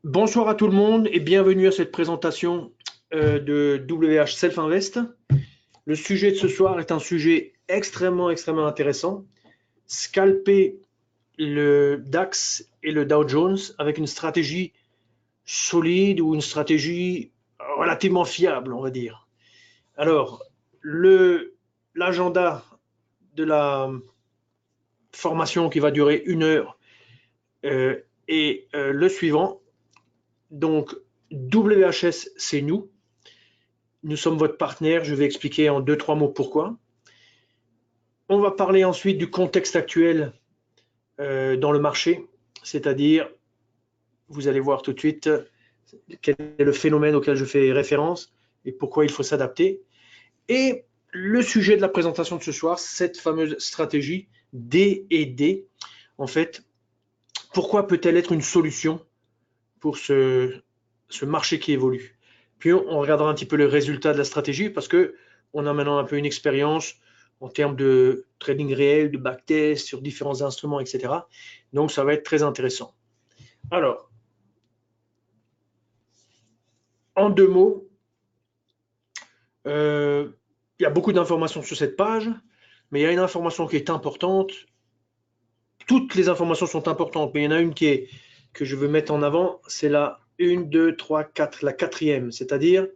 Bonsoir à tout le monde et bienvenue à cette présentation de WH Self Invest. Le sujet de ce soir est un sujet extrêmement intéressant. Scalper le DAX et le Dow Jones avec une stratégie solide ou une stratégie relativement fiable, on va dire. Alors, l'agenda de la formation qui va durer 1 heure est le suivant. Donc, WHS, c'est nous. Nous sommes votre partenaire. Je vais expliquer en 2-3 mots pourquoi. On va parler ensuite du contexte actuel dans le marché, c'est-à-dire, vous allez voir tout de suite quel est le phénomène auquel je fais référence et pourquoi il faut s'adapter. Et le sujet de la présentation de ce soir, cette fameuse stratégie D et D, en fait, pourquoi peut-elle être une solution pour ce marché qui évolue. Puis on regardera un petit peu le résultat de la stratégie parce que on a maintenant un peu une expérience en termes de trading réel, de backtest sur différents instruments, etc. Donc ça va être très intéressant. Alors, en 2 mots, il y a beaucoup d'informations sur cette page, mais il y a une information qui est importante. Toutes les informations sont importantes, mais il y en a une que je veux mettre en avant, c'est la 1, 2, 3, 4, la quatrième, c'est-à-dire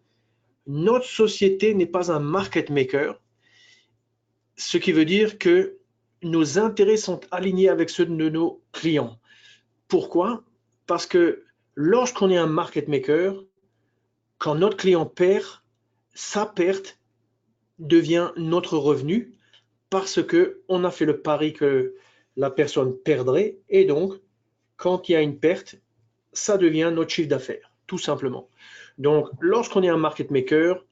notre société n'est pas un market maker, ce qui veut dire que nos intérêts sont alignés avec ceux de nos clients. Pourquoi? Parce que lorsqu'on est un market maker, quand notre client perd, sa perte devient notre revenu parce qu'on a fait le pari que la personne perdrait et donc quand il y a une perte, ça devient notre chiffre d'affaires, tout simplement. Donc lorsqu'on est un market maker,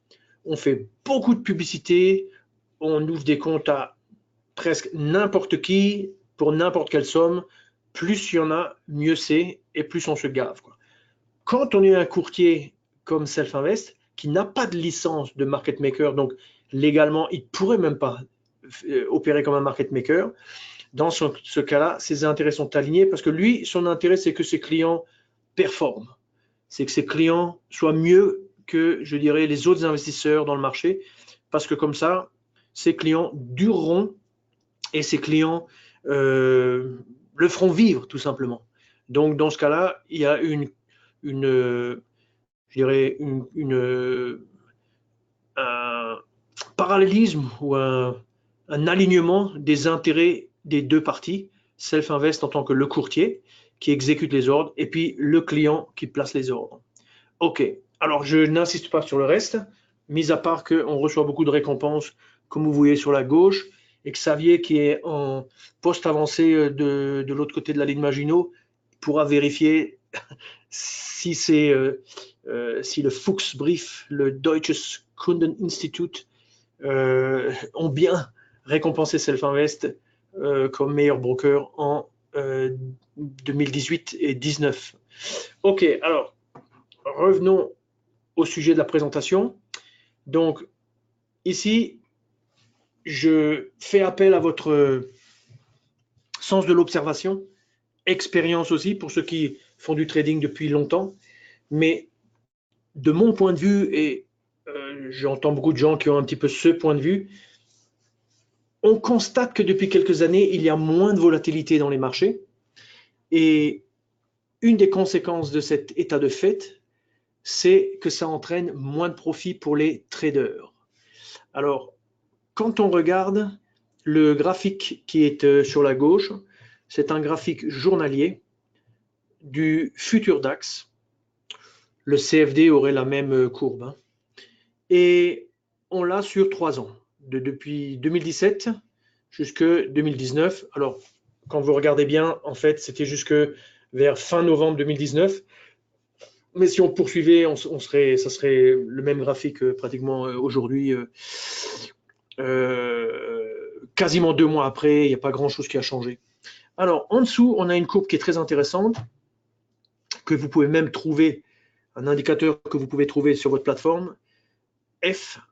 on fait beaucoup de publicité, on ouvre des comptes à presque n'importe qui, pour n'importe quelle somme, plus il y en a, mieux c'est, et plus on se gave, quoi. Quand on est un courtier comme Self Invest, qui n'a pas de licence de market maker, donc légalement, il ne pourrait même pas opérer comme un market maker, dans ce cas-là, ses intérêts sont alignés parce que lui, son intérêt, c'est que ses clients performent. C'est que ses clients soient mieux que, je dirais, les autres investisseurs dans le marché, parce que comme ça, ses clients dureront et ses clients le feront vivre tout simplement. Donc dans ce cas-là, il y a je dirais un parallélisme ou un alignement des intérêts des deux parties, Self-Invest en tant que le courtier qui exécute les ordres et puis le client qui place les ordres. Ok, alors je n'insiste pas sur le reste, mis à part qu'on reçoit beaucoup de récompenses, comme vous voyez sur la gauche, et Xavier, qui est en poste avancé de l'autre côté de la ligne Maginot, pourra vérifier si si le Fuchs Brief, le Deutsches Kundeninstitut ont bien récompensé Self-Invest comme meilleur broker en 2018 et 2019. Ok, alors revenons au sujet de la présentation. Donc, ici, je fais appel à votre sens de l'observation, expérience aussi pour ceux qui font du trading depuis longtemps. Mais de mon point de vue, et j'entends beaucoup de gens qui ont un petit peu ce point de vue, on constate que depuis quelques années, il y a moins de volatilité dans les marchés. Et une des conséquences de cet état de fait, c'est que ça entraîne moins de profit pour les traders. Alors, quand on regarde le graphique qui est sur la gauche, c'est un graphique journalier du futur DAX. Le CFD aurait la même courbe, hein. Et on l'a sur 3 ans, depuis 2017 jusque 2019. Alors, quand vous regardez bien, en fait, c'était jusque vers fin novembre 2019. Mais si on poursuivait, ça serait le même graphique pratiquement aujourd'hui. Quasiment 2 mois après, il n'y a pas grand-chose qui a changé. Alors, en dessous, on a une courbe qui est très intéressante, que vous pouvez même trouver, un indicateur que vous pouvez trouver sur votre plateforme, F_ATR.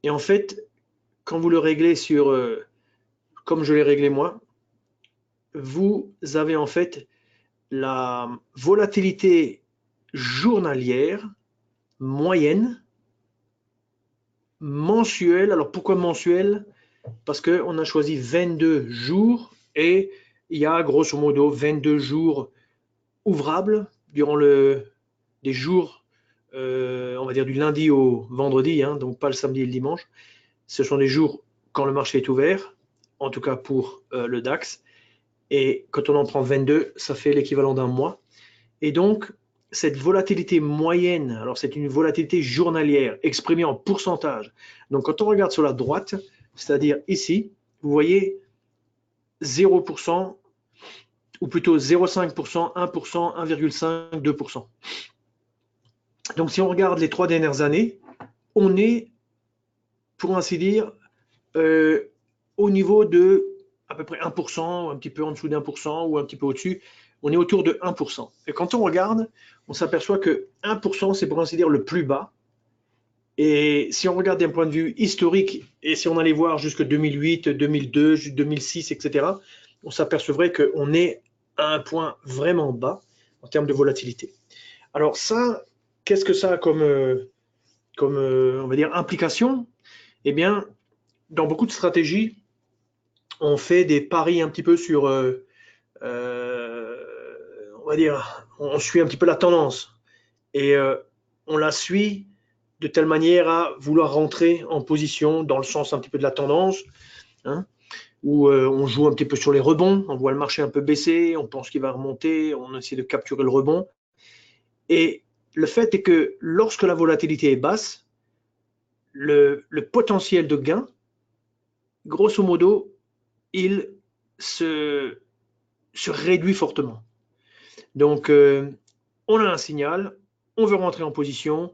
Et en fait, quand vous le réglez comme je l'ai réglé moi, vous avez en fait la volatilité journalière moyenne mensuelle. Alors pourquoi mensuelle? Parce qu'on a choisi 22 jours et il y a grosso modo 22 jours ouvrables durant des jours, on va dire du lundi au vendredi, hein, donc pas le samedi et le dimanche. Ce sont des jours quand le marché est ouvert, en tout cas pour le DAX. Et quand on en prend 22, ça fait l'équivalent d'un mois. Et donc, cette volatilité moyenne, alors c'est une volatilité journalière exprimée en pourcentage. Donc, quand on regarde sur la droite, c'est-à-dire ici, vous voyez 0%, ou plutôt 0,5%, 1%, 1,5%, 2%. Donc, si on regarde les 3 dernières années, on est, pour ainsi dire, au niveau de à peu près 1%, un petit peu en dessous d'1% ou un petit peu au-dessus, on est autour de 1%. Et quand on regarde, on s'aperçoit que 1%, c'est pour ainsi dire le plus bas. Et si on regarde d'un point de vue historique, et si on allait voir jusque 2008, 2002, 2006, etc., on s'apercevrait qu'on est à un point vraiment bas en termes de volatilité. Alors ça, qu'est-ce que ça a comme on va dire, implication? Eh bien, dans beaucoup de stratégies, on fait des paris un petit peu sur, on va dire, on suit un petit peu la tendance et on la suit de telle manière à vouloir rentrer en position dans le sens un petit peu de la tendance, hein, où on joue un petit peu sur les rebonds, on voit le marché un peu baisser, on pense qu'il va remonter, on essaie de capturer le rebond. Et le fait est que lorsque la volatilité est basse, le potentiel de gain, grosso modo, il se réduit fortement. Donc, on a un signal, on veut rentrer en position,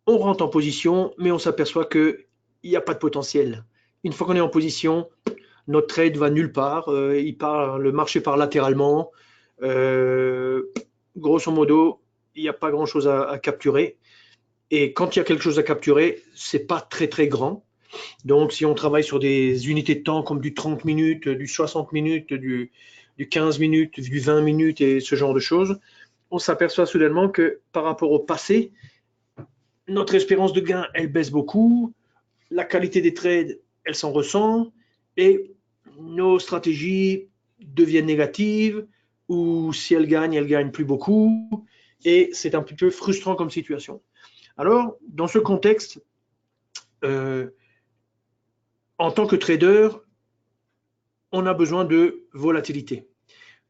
on rentre en position, mais on s'aperçoit qu'il n'y a pas de potentiel. Une fois qu'on est en position, notre trade va nulle part, le marché part latéralement. Grosso modo, il n'y a pas grand-chose à capturer. Et quand il y a quelque chose à capturer, ce n'est pas très très grand. Donc, si on travaille sur des unités de temps comme du 30 minutes, du 60 minutes, du 15 minutes, du 20 minutes et ce genre de choses, on s'aperçoit soudainement que par rapport au passé, notre espérance de gain, elle baisse beaucoup, la qualité des trades, elle s'en ressent, et nos stratégies deviennent négatives, ou si elles gagnent plus beaucoup, et c'est un petit peu frustrant comme situation. Alors, dans ce contexte, en tant que trader, on a besoin de volatilité.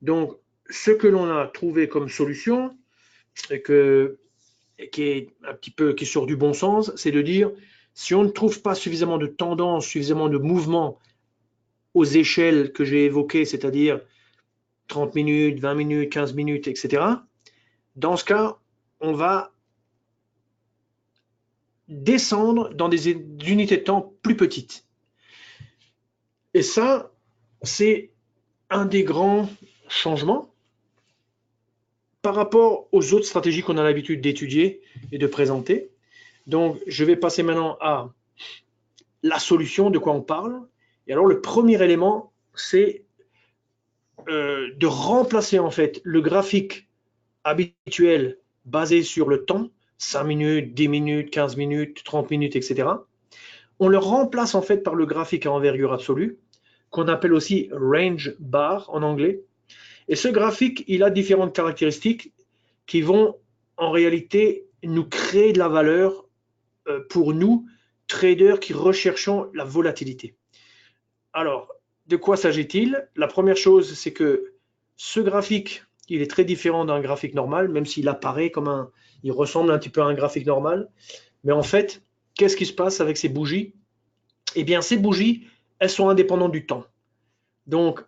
Donc, ce que l'on a trouvé comme solution, qui sort du bon sens, c'est de dire, si on ne trouve pas suffisamment de tendance, suffisamment de mouvement aux échelles que j'ai évoquées, c'est-à-dire 30 minutes, 20 minutes, 15 minutes, etc., dans ce cas, on va descendre dans des unités de temps plus petites. Et ça, c'est un des grands changements par rapport aux autres stratégies qu'on a l'habitude d'étudier et de présenter. Donc, je vais passer maintenant à la solution, de quoi on parle. Et alors, le premier élément, c'est de remplacer en fait le graphique habituel basé sur le temps, 5 minutes, 10 minutes, 15 minutes, 30 minutes, etc. On le remplace en fait par le graphique à envergure absolue, qu'on appelle aussi range bar en anglais. Et ce graphique, il a différentes caractéristiques qui vont en réalité nous créer de la valeur pour nous, traders qui recherchons la volatilité. Alors, de quoi s'agit-il? La première chose, c'est que ce graphique, il est très différent d'un graphique normal, même s'il apparaît comme il ressemble un petit peu à un graphique normal. Mais en fait, qu'est-ce qui se passe avec ces bougies? Eh bien, ces bougies, elles sont indépendantes du temps. Donc,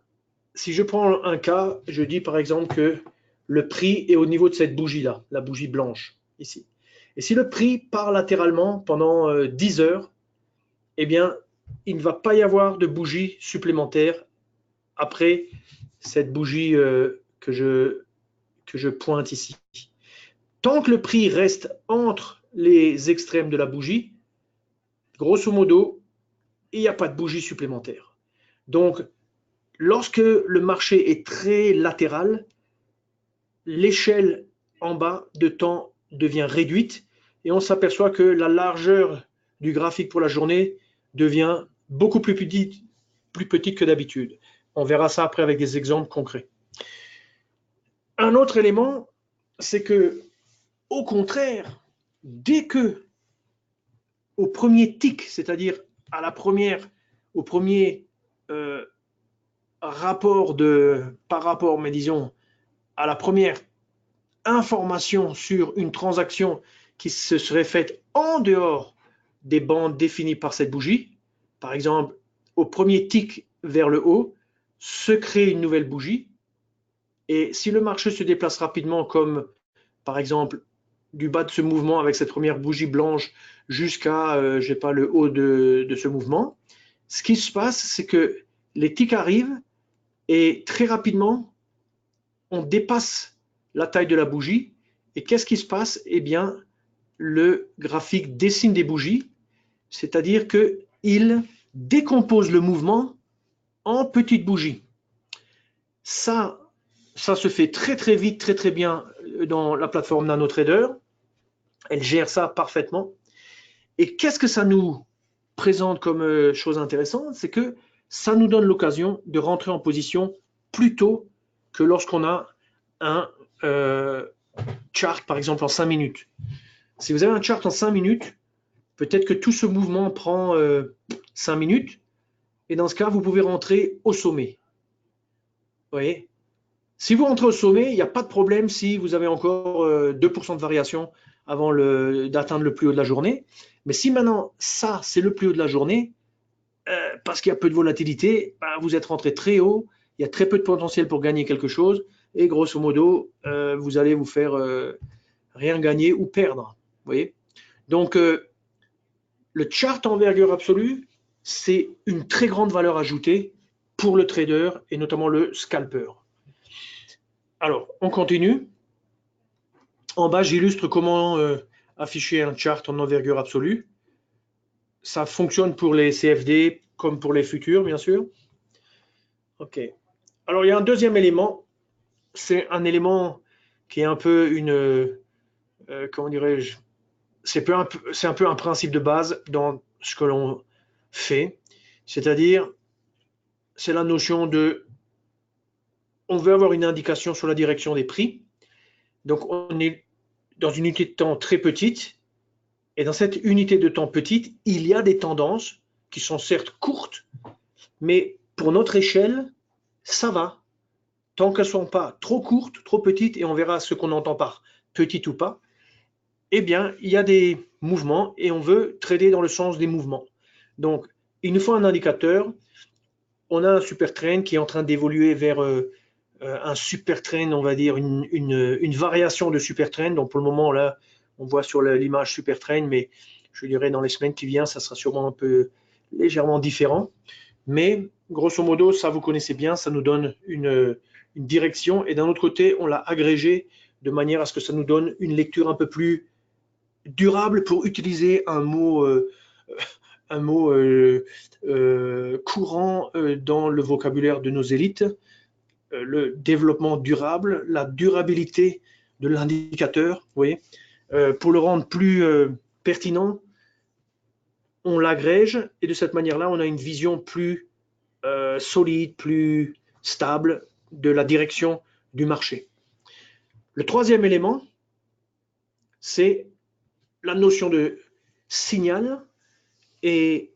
si je prends un cas, je dis par exemple que le prix est au niveau de cette bougie-là, la bougie blanche, ici. Et si le prix part latéralement pendant 10 heures, eh bien, il ne va pas y avoir de bougie supplémentaire après cette bougie que je pointe ici. Tant que le prix reste entre les extrêmes de la bougie, grosso modo, il n'y a pas de bougie supplémentaire. Donc, lorsque le marché est très latéral, l'échelle en bas de temps devient réduite et on s'aperçoit que la largeur du graphique pour la journée devient beaucoup plus petite que d'habitude. On verra ça après avec des exemples concrets. Un autre élément, c'est que, au contraire, dès que au premier tic, c'est-à-dire à la première, au premier rapport par rapport, mais disons, à la première information sur une transaction qui se serait faite en dehors des bandes définies par cette bougie, par exemple, au premier tic vers le haut, se crée une nouvelle bougie. Et si le marché se déplace rapidement, comme par exemple du bas de ce mouvement avec cette première bougie blanche jusqu'à, je sais pas, le haut de ce mouvement, ce qui se passe, c'est que les tics arrivent et très rapidement, on dépasse la taille de la bougie. Et qu'est-ce qui se passe? Eh bien, le graphique dessine des bougies, c'est-à-dire qu'il décompose le mouvement en petites bougies. Ça se fait très très vite, très très bien dans la plateforme NanoTrader. Elle gère ça parfaitement. Et qu'est-ce que ça nous présente comme chose intéressante? C'est que ça nous donne l'occasion de rentrer en position plus tôt que lorsqu'on a un chart, par exemple, en 5 minutes. Si vous avez un chart en 5 minutes, peut-être que tout ce mouvement prend 5 minutes, et dans ce cas, vous pouvez rentrer au sommet. Vous voyez? Si vous rentrez au sommet, il n'y a pas de problème si vous avez encore 2% de variation avant d'atteindre le plus haut de la journée. Mais si maintenant, ça, c'est le plus haut de la journée, parce qu'il y a peu de volatilité, vous êtes rentré très haut, il y a très peu de potentiel pour gagner quelque chose, et grosso modo, vous allez vous faire rien gagner ou perdre. Vous voyez? Donc, le chart envergure absolue, c'est une très grande valeur ajoutée pour le trader et notamment le scalper. Alors, on continue. En bas, j'illustre comment afficher un chart en envergure absolue. Ça fonctionne pour les CFD comme pour les futurs, bien sûr. OK. Alors, il y a un deuxième élément. C'est un élément qui est un peu comment dirais-je, c'est un peu un principe de base dans ce que l'on fait. C'est-à-dire, c'est la notion on veut avoir une indication sur la direction des prix. Donc, on est dans une unité de temps très petite. Et dans cette unité de temps petite, il y a des tendances qui sont certes courtes, mais pour notre échelle, ça va. Tant qu'elles ne sont pas trop courtes, trop petites, et on verra ce qu'on entend par petite ou pas, eh bien, il y a des mouvements et on veut trader dans le sens des mouvements. Donc, il nous faut un indicateur. On a un super trend qui est en train d'évoluer vers un super trend, on va dire une variation de super trend. Donc, pour le moment, là, on voit sur l'image super trend, mais je dirais dans les semaines qui viennent, ça sera sûrement un peu légèrement différent. Mais grosso modo, ça vous connaissez bien, ça nous donne une direction. Et d'un autre côté, on l'a agrégé de manière à ce que ça nous donne une lecture un peu plus durable, pour utiliser un mot courant dans le vocabulaire de nos élites, le développement durable, la durabilité de l'indicateur. Vous voyez, pour le rendre plus pertinent, on l'agrège et de cette manière-là, on a une vision plus solide, plus stable de la direction du marché. Le troisième élément, c'est la notion de signal, et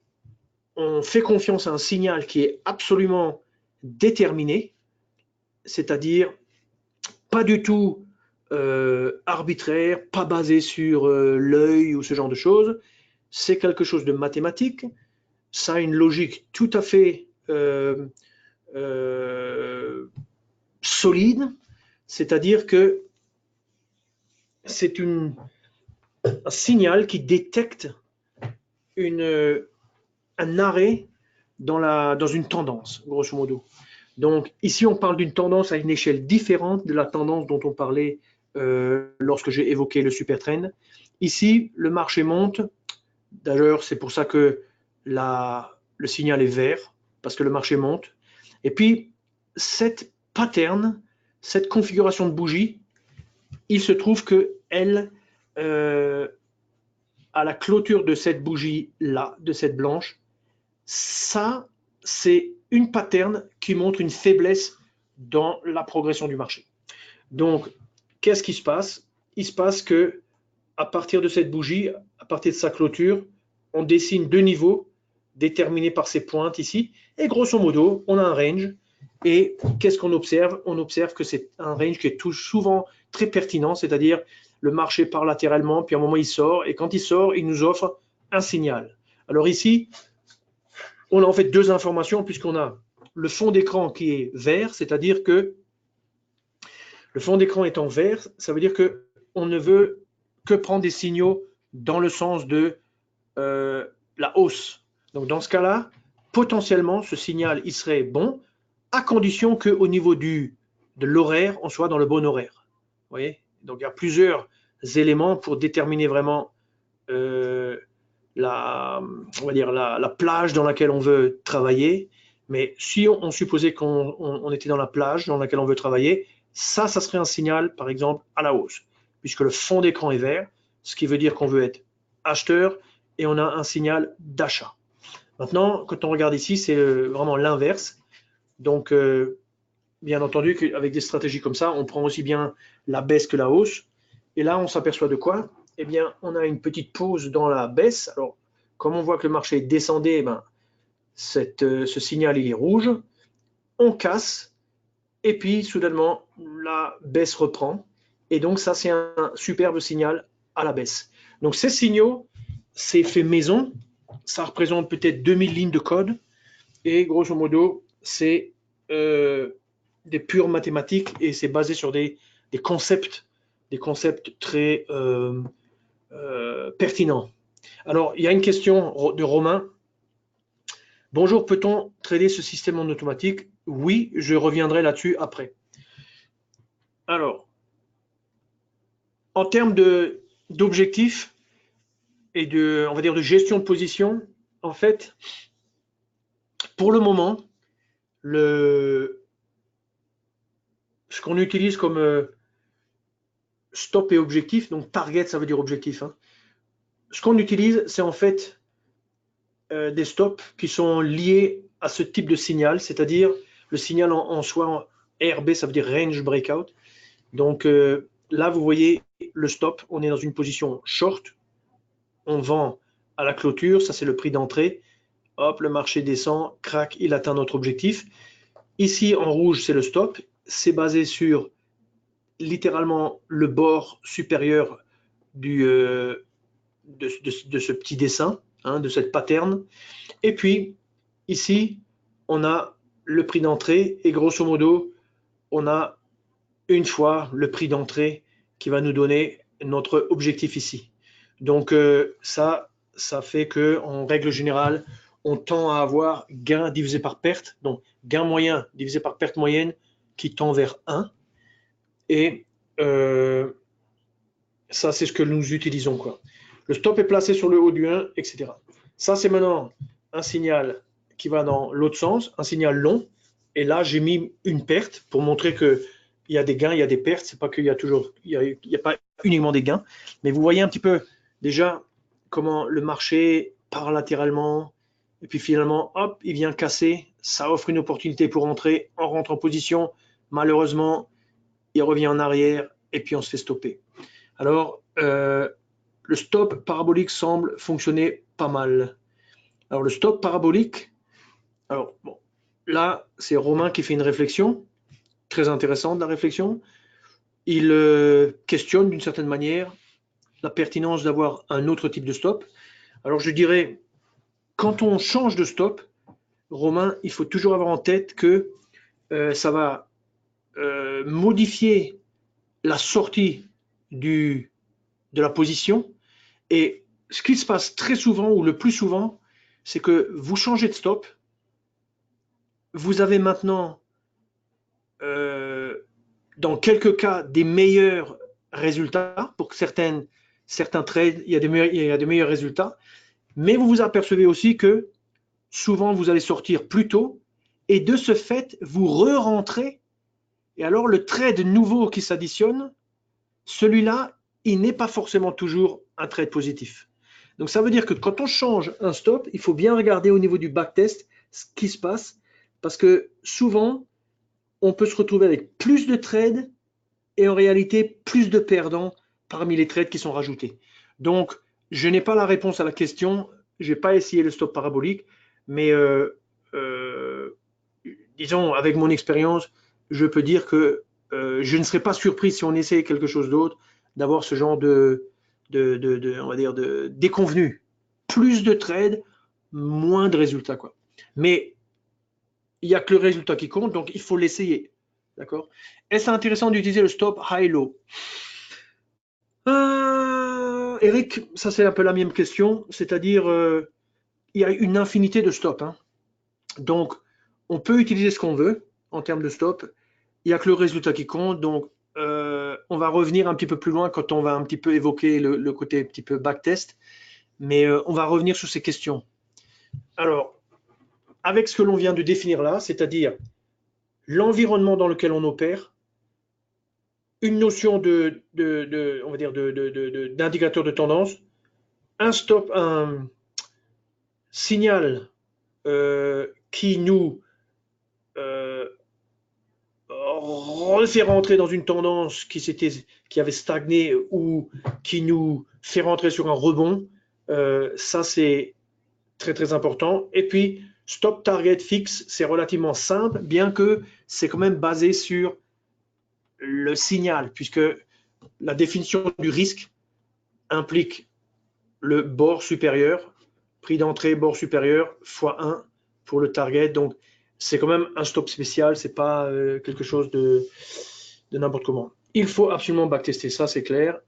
on fait confiance à un signal qui est absolument déterminé, c'est-à-dire pas du tout arbitraire, pas basé sur l'œil ou ce genre de choses. C'est quelque chose de mathématique, ça a une logique tout à fait solide, c'est-à-dire que c'est un signal qui détecte un arrêt dans une tendance, grosso modo. Donc ici, on parle d'une tendance à une échelle différente de la tendance dont on parlait lorsque j'ai évoqué le super trend. Ici, le marché monte. D'ailleurs, c'est pour ça que le signal est vert, parce que le marché monte. Et puis, cette pattern, cette configuration de bougie, il se trouve que elle, à la clôture de cette bougie-là, de cette blanche, ça, c'est une pattern qui montre une faiblesse dans la progression du marché. Donc, qu'est-ce qui se passe? Il se passe que à partir de cette bougie, à partir de sa clôture, on dessine deux niveaux déterminés par ces pointes ici. Et grosso modo, on a un range. Et qu'est-ce qu'on observe? On observe que c'est un range qui est tout souvent très pertinent, c'est-à-dire le marché part latéralement, puis à un moment il sort, et quand il sort, il nous offre un signal. Alors ici, on a en fait deux informations, puisqu'on a le fond d'écran qui est vert, c'est-à-dire que le fond d'écran étant vert, ça veut dire qu'on ne veut que prendre des signaux dans le sens de la hausse. Donc dans ce cas-là, potentiellement, ce signal, il serait bon, à condition qu'au niveau de l'horaire, on soit dans le bon horaire. Vous voyez? Donc il y a plusieurs éléments pour déterminer vraiment on va dire la plage dans laquelle on veut travailler. Mais si on supposait qu'on était dans la plage dans laquelle on veut travailler, ça serait un signal, par exemple, à la hausse, puisque le fond d'écran est vert, ce qui veut dire qu'on veut être acheteur et on a un signal d'achat. Maintenant, quand on regarde ici, c'est vraiment l'inverse. Donc, bien entendu, qu'avec des stratégies comme ça, on prend aussi bien la baisse que la hausse. Et là, on s'aperçoit de quoi? Eh bien, on a une petite pause dans la baisse. Alors, comme on voit que le marché descendait, eh ben, ce signal il est rouge. On casse. Et puis, soudainement, la baisse reprend. Et donc, ça, c'est un superbe signal à la baisse. Donc, ces signaux, c'est fait maison. Ça représente peut-être 2000 lignes de code. Et grosso modo, c'est des pures mathématiques et c'est basé sur des concepts très pertinents. Alors, il y a une question de Romain. Bonjour, peut-on trader ce système en automatique? Oui, je reviendrai là-dessus après. Alors, en termes d'objectifs et on va dire, de gestion de position, en fait, pour le moment, ce qu'on utilise comme stop et objectif, donc target, ça veut dire objectif. Hein. Ce qu'on utilise, c'est en fait des stops qui sont liés à ce type de signal, c'est-à-dire le signal en soi, RB, ça veut dire range breakout. Donc là, vous voyez le stop, on est dans une position short, on vend à la clôture, ça c'est le prix d'entrée. Hop, le marché descend, crac, il atteint notre objectif. Ici, en rouge, c'est le stop. C'est basé sur littéralement le bord supérieur de ce petit dessin, hein, de cette pattern. Et puis, ici, on a le prix d'entrée et grosso modo, on a une fois le prix d'entrée qui va nous donner notre objectif ici. Donc, ça fait qu'en règle générale, on tend à avoir gain divisé par perte, donc gain moyen divisé par perte moyenne qui tend vers 1. Et ça, c'est ce que nous utilisons, quoi. Le stop est placé sur le haut du 1, etc. Ça, c'est maintenant un signal qui va dans l'autre sens, un signal long. Et là, j'ai mis une perte pour montrer qu'il y a des gains, il y a des pertes. C'est pas qu'il y a toujours, il y a pas uniquement des gains. Mais vous voyez un petit peu déjà comment le marché part latéralement. Et puis finalement, hop, il vient casser. Ça offre une opportunité pour entrer. On rentre en position. Malheureusement, il revient en arrière et puis on se fait stopper. Alors, le stop parabolique semble fonctionner pas mal. Alors, le stop parabolique, alors, bon, là, c'est Romain qui fait une réflexion, très intéressante la réflexion. Il questionne d'une certaine manière la pertinence d'avoir un autre type de stop. Alors, je dirais, quand on change de stop, Romain, il faut toujours avoir en tête que ça va modifier la sortie de la position. Et ce qui se passe très souvent, ou le plus souvent, c'est que vous changez de stop, vous avez maintenant, dans quelques cas, des meilleurs résultats. Pour certains trades, il y a des meilleurs résultats. Mais vous vous apercevez aussi que souvent, vous allez sortir plus tôt. Et de ce fait, vous re-rentrez. Et alors, le trade nouveau qui s'additionne, celui-là, il n'est pas forcément toujours un trade positif. Donc ça veut dire que quand on change un stop, il faut bien regarder au niveau du backtest ce qui se passe, parce que souvent, on peut se retrouver avec plus de trades et en réalité plus de perdants parmi les trades qui sont rajoutés. Donc, je n'ai pas la réponse à la question, je n'ai pas essayé le stop parabolique, mais disons, avec mon expérience, je peux dire que je ne serais pas surpris si on essaye quelque chose d'autre, d'avoir ce genre on va dire, de déconvenu. Plus de trades, moins de résultats, quoi. Mais il n'y a que le résultat qui compte, donc il faut l'essayer. D'accord? Est-ce intéressant d'utiliser le stop high-low? Eric, ça c'est un peu la même question, c'est-à-dire il y a une infinité de stops, hein. Donc on peut utiliser ce qu'on veut en termes de stop, il n'y a que le résultat qui compte, donc on va revenir un petit peu plus loin quand on va un petit peu évoquer le côté un petit peu backtest, mais on va revenir sur ces questions. Alors, avec ce que l'on vient de définir là, c'est-à-dire l'environnement dans lequel on opère, une notion on va dire d'indicateur de tendance, un stop, un signal qui nous refait rentrer dans une tendance qui avait stagné ou qui nous fait rentrer sur un rebond, ça c'est très très important. Et puis stop target fixe, c'est relativement simple, bien que c'est quand même basé sur le signal, puisque la définition du risque implique le bord supérieur, prix d'entrée, bord supérieur, fois 1 pour le target. Donc, c'est quand même un stop spécial, c'est pas quelque chose de n'importe comment. Il faut absolument backtester, ça c'est clair.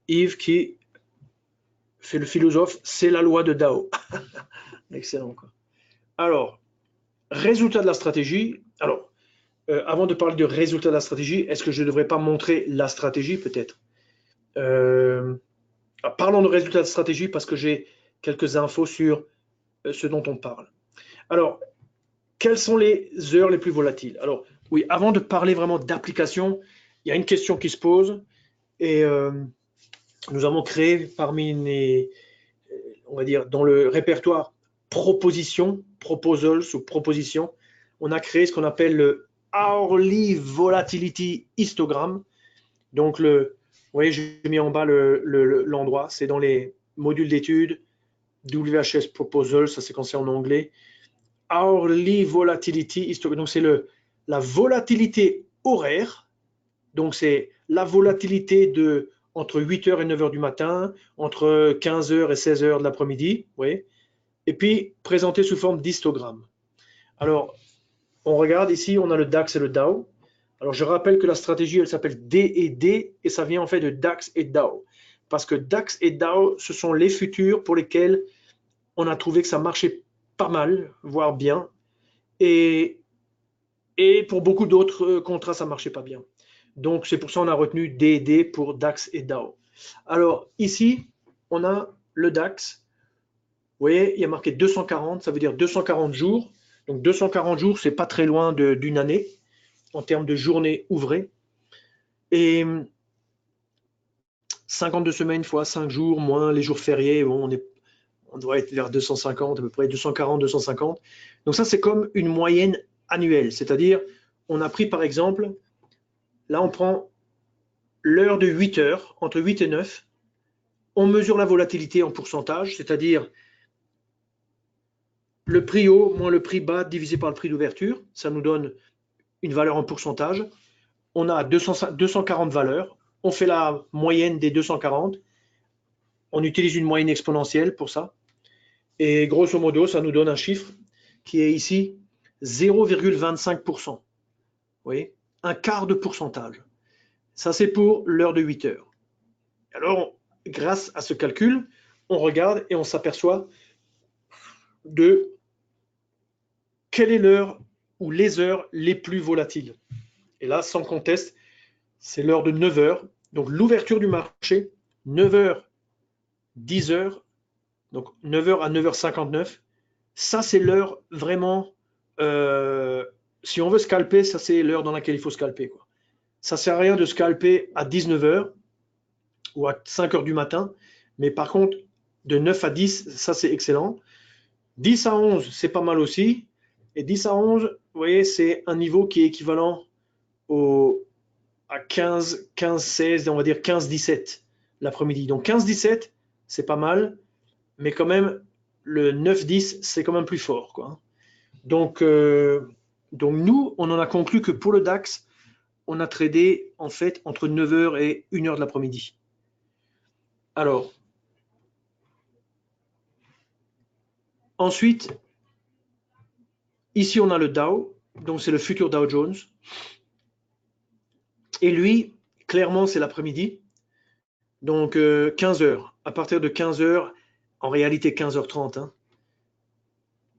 Yves qui fait le philosophe, c'est la loi de Dao. Excellent, quoi. Alors, résultat de la stratégie. Alors, avant de parler de résultat de la stratégie, est-ce que je ne devrais pas montrer la stratégie peut-être? Parlons de résultat de stratégie parce que j'ai quelques infos sur ce dont on parle. Alors, quelles sont les heures les plus volatiles? Alors, oui, avant de parler vraiment d'application, il y a une question qui se pose et nous avons créé parmi les, on va dire, dans le répertoire propositions, proposals ou propositions, on a créé ce qu'on appelle le Hourly Volatility Histogram. Donc, vous voyez, j'ai mis en bas l'endroit, c'est dans les modules d'études, WHS Proposal, ça c'est quand c'est en anglais. Hourly Volatility Histogram, donc c'est la volatilité horaire, donc c'est la volatilité entre 8h et 9h du matin, entre 15h et 16h de l'après-midi, vous voyez, et puis présenté sous forme d'histogramme. Alors, on regarde ici, on a le DAX et le Dow. Alors, je rappelle que la stratégie, elle s'appelle D et D, et ça vient en fait de DAX et Dow. Parce que DAX et Dow, ce sont les futurs pour lesquels on a trouvé que ça marchait pas mal, voire bien. Et pour beaucoup d'autres contrats, ça ne marchait pas bien. Donc, c'est pour ça qu'on a retenu D et D pour DAX et Dow. Alors, ici, on a le DAX. Vous voyez, il y a marqué 240, ça veut dire 240 jours. Donc, 240 jours, c'est pas très loin d'une année en termes de journées ouvrées. Et 52 semaines fois 5 jours, moins les jours fériés, bon, on doit être vers 250, à peu près 240, 250. Donc ça, c'est comme une moyenne annuelle. C'est-à-dire, on a pris par exemple, là on prend l'heure de 8 heures, entre 8 et 9. On mesure la volatilité en pourcentage, c'est-à-dire le prix haut moins le prix bas divisé par le prix d'ouverture. Ça nous donne une valeur en pourcentage. On a 240 valeurs. On fait la moyenne des 240. On utilise une moyenne exponentielle pour ça. Et grosso modo, ça nous donne un chiffre qui est ici 0,25%. Vous voyez, un quart de pourcentage. Ça, c'est pour l'heure de 8 heures. Alors, grâce à ce calcul, on regarde et on s'aperçoit de quelle est l'heure ou les heures les plus volatiles. Et là, sans conteste, c'est l'heure de 9 heures. Donc, l'ouverture du marché, 9 heures, 10 heures, donc 9 heures à 9h59. Ça, c'est l'heure vraiment, si on veut scalper, ça c'est l'heure dans laquelle il faut scalper, quoi. Ça sert à rien de scalper à 19 heures ou à 5 heures du matin. Mais par contre, de 9 à 10, ça c'est excellent. 10 à 11, c'est pas mal aussi. Et 10 à 11, vous voyez, c'est un niveau qui est équivalent à 15, 15, 16, on va dire 15, 17 l'après-midi. Donc 15, 17, c'est pas mal, mais quand même, le 9, 10, c'est quand même plus fort, quoi. Donc nous, on en a conclu que pour le DAX, on a tradé en fait entre 9h et 1h de l'après-midi. Alors, ensuite, ici on a le Dow, donc c'est le futur Dow Jones. Et lui, clairement, c'est l'après-midi. Donc 15h. À partir de 15h, en réalité 15h30, hein.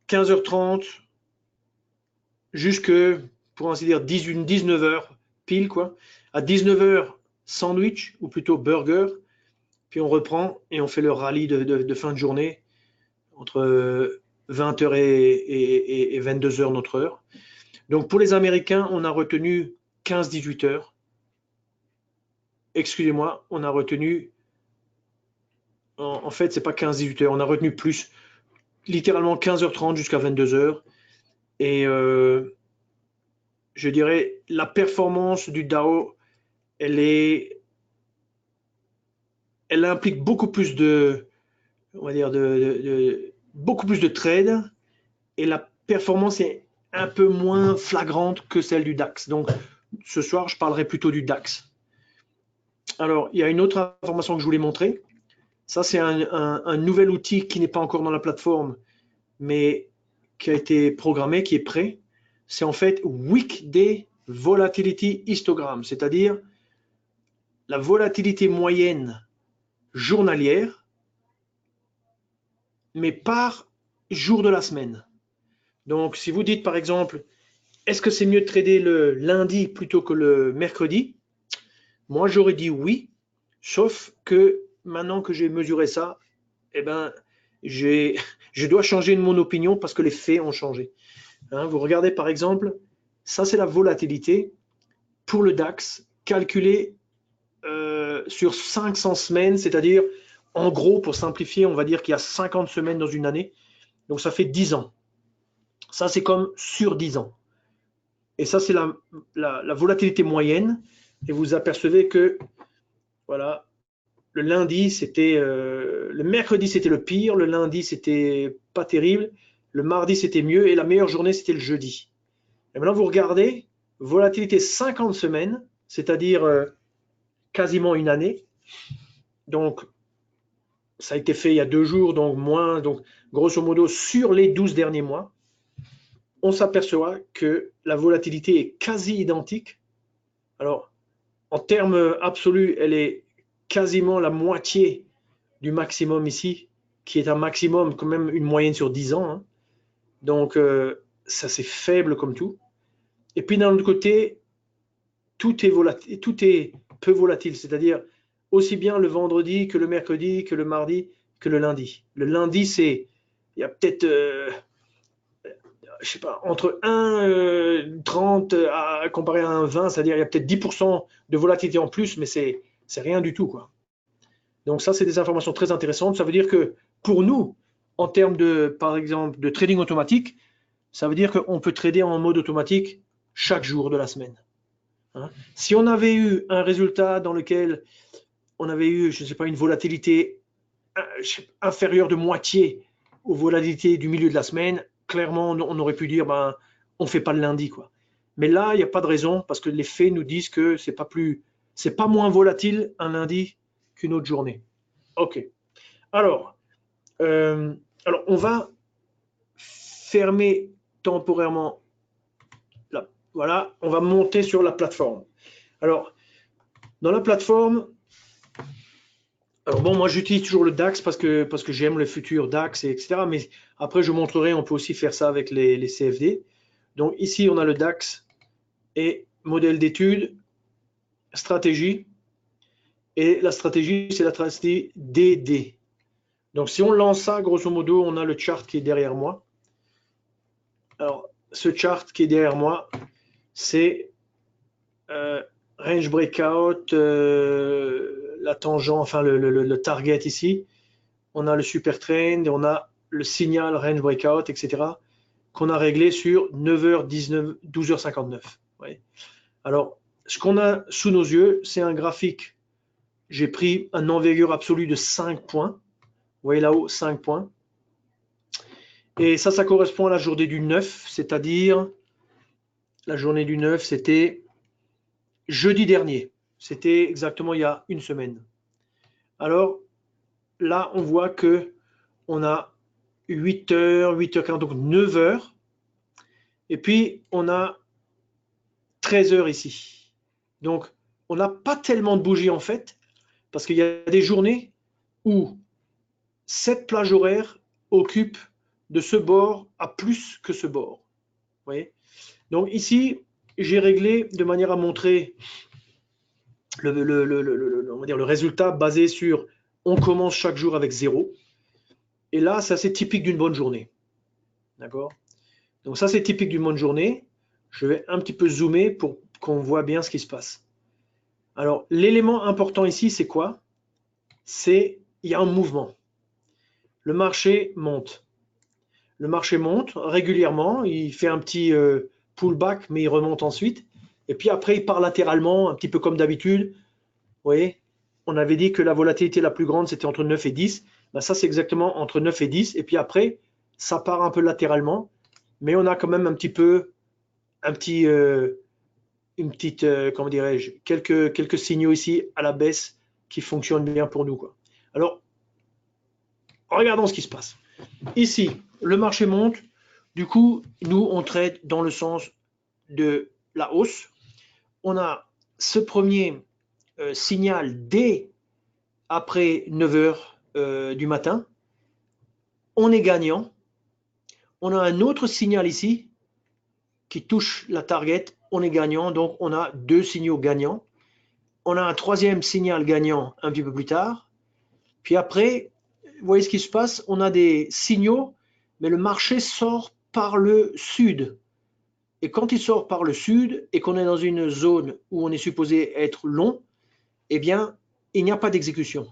15h30 jusque, pour ainsi dire, 19h pile, quoi. À 19h, sandwich, ou plutôt burger. Puis on reprend et on fait le rallye de fin de journée entre 20h et 22h notre heure. Donc pour les Américains, on a retenu 15-18 heures. Excusez-moi, on a retenu, en fait, c'est pas 15-18 heures, on a retenu plus, littéralement 15h30 jusqu'à 22h. Et je dirais, la performance du DAO, elle implique beaucoup plus on va dire, beaucoup plus de trades, et la performance est un peu moins flagrante que celle du DAX. Donc, ce soir, je parlerai plutôt du DAX. Alors, il y a une autre information que je voulais montrer. Ça, c'est un nouvel outil qui n'est pas encore dans la plateforme, mais qui a été programmé, qui est prêt. C'est en fait Weekday Volatility Histogram, c'est-à-dire la volatilité moyenne journalière, mais par jour de la semaine. Donc, si vous dites par exemple, est-ce que c'est mieux de trader le lundi plutôt que le mercredi? Moi, j'aurais dit oui, sauf que maintenant que j'ai mesuré ça, eh ben, je dois changer mon opinion parce que les faits ont changé. Hein, vous regardez par exemple, ça c'est la volatilité pour le DAX calculée sur 500 semaines, c'est-à-dire en gros, pour simplifier, on va dire qu'il y a 50 semaines dans une année, donc ça fait 10 ans. Ça c'est comme sur 10 ans. Et ça c'est la volatilité moyenne, et vous apercevez que voilà, le lundi c'était, le mercredi c'était le pire, le lundi c'était pas terrible, le mardi c'était mieux, et la meilleure journée c'était le jeudi. Et maintenant vous regardez, volatilité 50 semaines, c'est-à-dire quasiment une année. Donc ça a été fait il y a 2 jours, donc moins, donc grosso modo sur les 12 derniers mois, on s'aperçoit que la volatilité est quasi identique. Alors, en termes absolus, elle est quasiment la moitié du maximum ici, qui est un maximum, quand même une moyenne sur 10 ans. Hein. Donc, ça c'est faible comme tout. Et puis d'un autre côté, tout est volatile, tout est peu volatile, c'est-à-dire aussi bien le vendredi que le mercredi, que le mardi, que le lundi. Le lundi, il y a peut-être, je sais pas, entre 1,30 à comparé à un 20, c'est-à-dire il y a peut-être 10% de volatilité en plus, mais c'est rien du tout, quoi. Donc ça, c'est des informations très intéressantes. Ça veut dire que pour nous, en termes de, par exemple, de trading automatique, ça veut dire qu'on peut trader en mode automatique chaque jour de la semaine. Hein. Si on avait eu un résultat dans lequel on avait eu, je ne sais pas, une volatilité inférieure de moitié aux volatilités du milieu de la semaine, clairement, on aurait pu dire, ben, on ne fait pas le lundi, quoi. Mais là, il n'y a pas de raison parce que les faits nous disent que c'est pas moins volatile un lundi qu'une autre journée. Ok. Alors, on va fermer temporairement. Voilà, on va monter sur la plateforme. Alors, dans la plateforme, alors bon, moi j'utilise toujours le DAX parce que j'aime le futur DAX, etc. Mais après, je montrerai, on peut aussi faire ça avec les CFD. Donc ici, on a le DAX et modèle d'étude, stratégie. Et la stratégie, c'est la stratégie DD. Donc si on lance ça, grosso modo, on a le chart qui est derrière moi. Alors, ce chart qui est derrière moi, c'est range breakout, la tangente, enfin le target ici. On a le super trend, on a le signal range breakout, etc. qu'on a réglé sur 9h19, 12h59. Ouais. Alors, ce qu'on a sous nos yeux, c'est un graphique. J'ai pris un envergure absolue de 5 points. Vous voyez là-haut, 5 points. Et ça correspond à la journée du 9, c'est-à-dire la journée du 9, c'était jeudi dernier. C'était exactement il y a une semaine. Alors, là, on voit que on a 8h, 8h40, donc 9h. Et puis, on a 13h ici. Donc, on n'a pas tellement de bougies en fait, parce qu'il y a des journées où cette plage horaire occupe de ce bord à plus que ce bord. Vous voyez? Donc ici, j'ai réglé de manière à montrer on va dire le résultat basé sur on commence chaque jour avec 0. Et là, c'est assez typique d'une bonne journée. D'accord? Donc ça, c'est typique d'une bonne journée. Je vais un petit peu zoomer pour qu'on voit bien ce qui se passe. Alors, l'élément important ici, c'est quoi? C'est il y a un mouvement. Le marché monte. Le marché monte régulièrement. Il fait un petit pullback, mais il remonte ensuite. Et puis après, il part latéralement, un petit peu comme d'habitude. Vous voyez, on avait dit que la volatilité la plus grande, c'était entre 9 et 10. Ben ça, c'est exactement entre 9 et 10. Et puis après, ça part un peu latéralement. Mais on a quand même comment dirais-je, quelques signaux ici à la baisse qui fonctionnent bien pour nous, quoi. Alors, regardons ce qui se passe. Ici, le marché monte. Du coup, nous, on trade dans le sens de la hausse. On a ce premier signal dès après 9h du matin. On est gagnant. On a un autre signal ici qui touche la target. On est gagnant. Donc, on a deux signaux gagnants. On a un troisième signal gagnant un petit peu plus tard. Puis après, vous voyez ce qui se passe? On a des signaux, mais le marché sort par le sud. Et quand il sort par le sud et qu'on est dans une zone où on est supposé être long, eh bien, il n'y a pas d'exécution.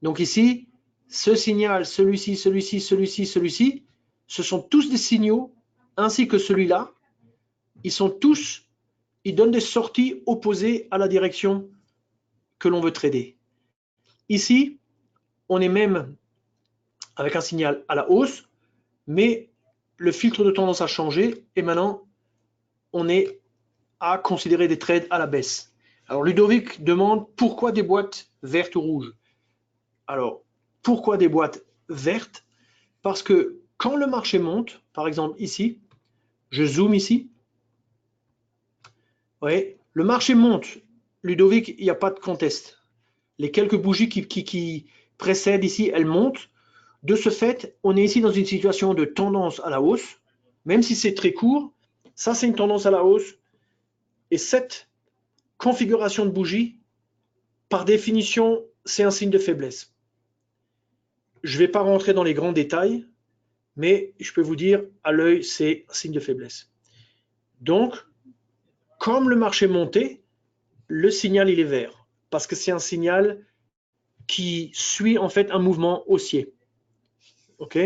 Donc ici, ce signal, celui-ci, celui-ci, celui-ci, celui-ci, ce sont tous des signaux, ainsi que celui-là. Ils donnent des sorties opposées à la direction que l'on veut trader. Ici, on est même avec un signal à la hausse, mais le filtre de tendance a changé et maintenant, on est à considérer des trades à la baisse. Alors Ludovic demande pourquoi des boîtes vertes ou rouges? Alors, pourquoi des boîtes vertes? Parce que quand le marché monte, par exemple ici, je zoome ici, vous voyez, le marché monte. Ludovic, il n'y a pas de conteste. Les quelques bougies qui précèdent ici, elles montent. De ce fait, on est ici dans une situation de tendance à la hausse, même si c'est très court. Ça, c'est une tendance à la hausse. Et cette configuration de bougie, par définition, c'est un signe de faiblesse. Je ne vais pas rentrer dans les grands détails, mais je peux vous dire, à l'œil, c'est un signe de faiblesse. Donc, comme le marché montait, le signal, il est vert, parce que c'est un signal qui suit en fait un mouvement haussier. Ok?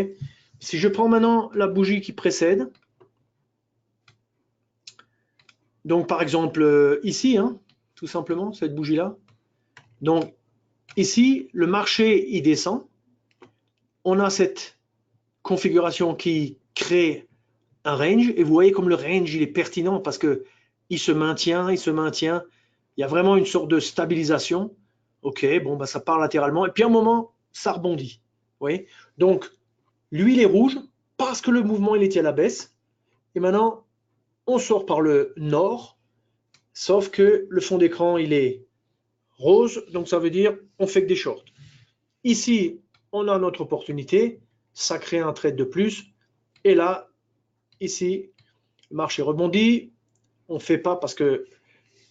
Si je prends maintenant la bougie qui précède, donc par exemple ici, tout simplement, cette bougie-là. Donc ici, le marché, il descend. On a cette configuration qui crée un range, et vous voyez comme le range, il est pertinent parce que il se maintient. Il y a vraiment une sorte de stabilisation. Ok, bon, bah, ça part latéralement, et puis à un moment, ça rebondit. Vous voyez? Donc, lui, il est rouge parce que le mouvement, il était à la baisse. Et maintenant, on sort par le nord, sauf que le fond d'écran, il est rose, donc ça veut dire on fait que des shorts. Ici, on a notre opportunité, ça crée un trade de plus, et là, ici, le marché rebondit, on ne fait pas parce que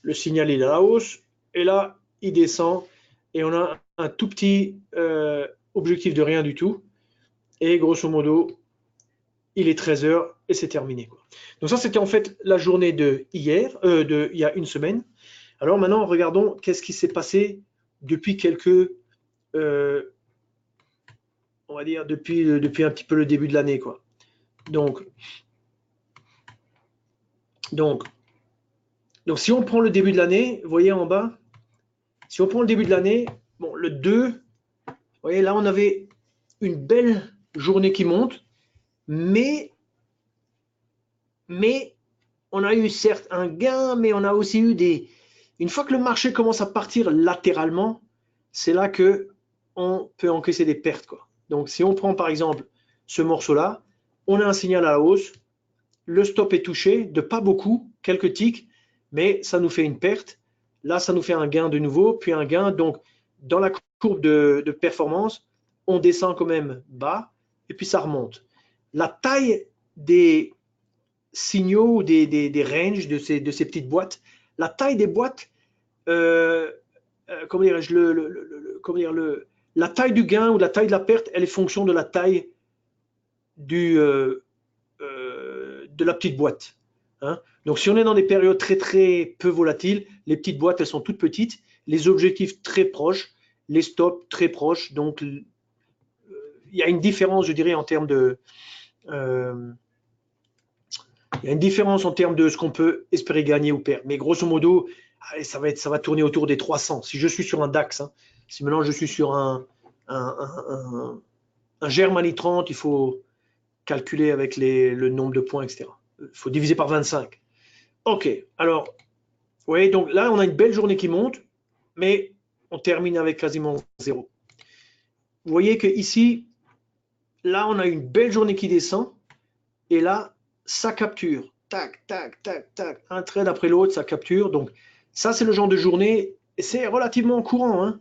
le signal est à la hausse, et là, il descend, et on a un tout petit objectif de rien du tout, et grosso modo, il est 13h et c'est terminé, quoi. Donc ça, c'était en fait la journée de hier, il y a une semaine. Alors maintenant, regardons qu'est-ce qui s'est passé depuis quelques, on va dire, depuis un petit peu le début de l'année, quoi. Donc, si on prend le début de l'année, vous voyez en bas, si on prend le début de l'année, bon, le 2, vous voyez, là, on avait une belle journée qui monte, mais on a eu certes un gain, mais on a aussi eu des... Une fois que le marché commence à partir latéralement, c'est là que on peut encaisser des pertes, quoi. Donc, si on prend par exemple ce morceau-là, on a un signal à la hausse, le stop est touché, de pas beaucoup, quelques ticks, mais ça nous fait une perte. Là, ça nous fait un gain de nouveau, puis un gain. Donc, dans la courbe de performance, on descend quand même bas, et puis ça remonte. La taille des signaux ou des ranges de ces petites boîtes, la taille des boîtes, comment dirais-je, la taille du gain ou la taille de la perte, elle est fonction de la taille de la petite boîte. Hein. Donc, si on est dans des périodes très très peu volatiles, les petites boîtes, elles sont toutes petites, les objectifs très proches, les stops très proches. Donc, il y a une différence, je dirais, en termes de... il y a une différence en termes de ce qu'on peut espérer gagner ou perdre. Mais grosso modo, ça va tourner autour des 300. Si je suis sur un DAX, hein, si maintenant je suis sur un Germany 30, il faut calculer avec le nombre de points, etc. Il faut diviser par 25. Ok, alors, vous voyez, donc là, on a une belle journée qui monte, mais on termine avec quasiment zéro. Vous voyez que ici, là, on a une belle journée qui descend, et là, ça capture. Tac, tac, tac, tac. Un trade après l'autre, ça capture. Donc, ça, c'est le genre de journée, et c'est relativement courant. Hein.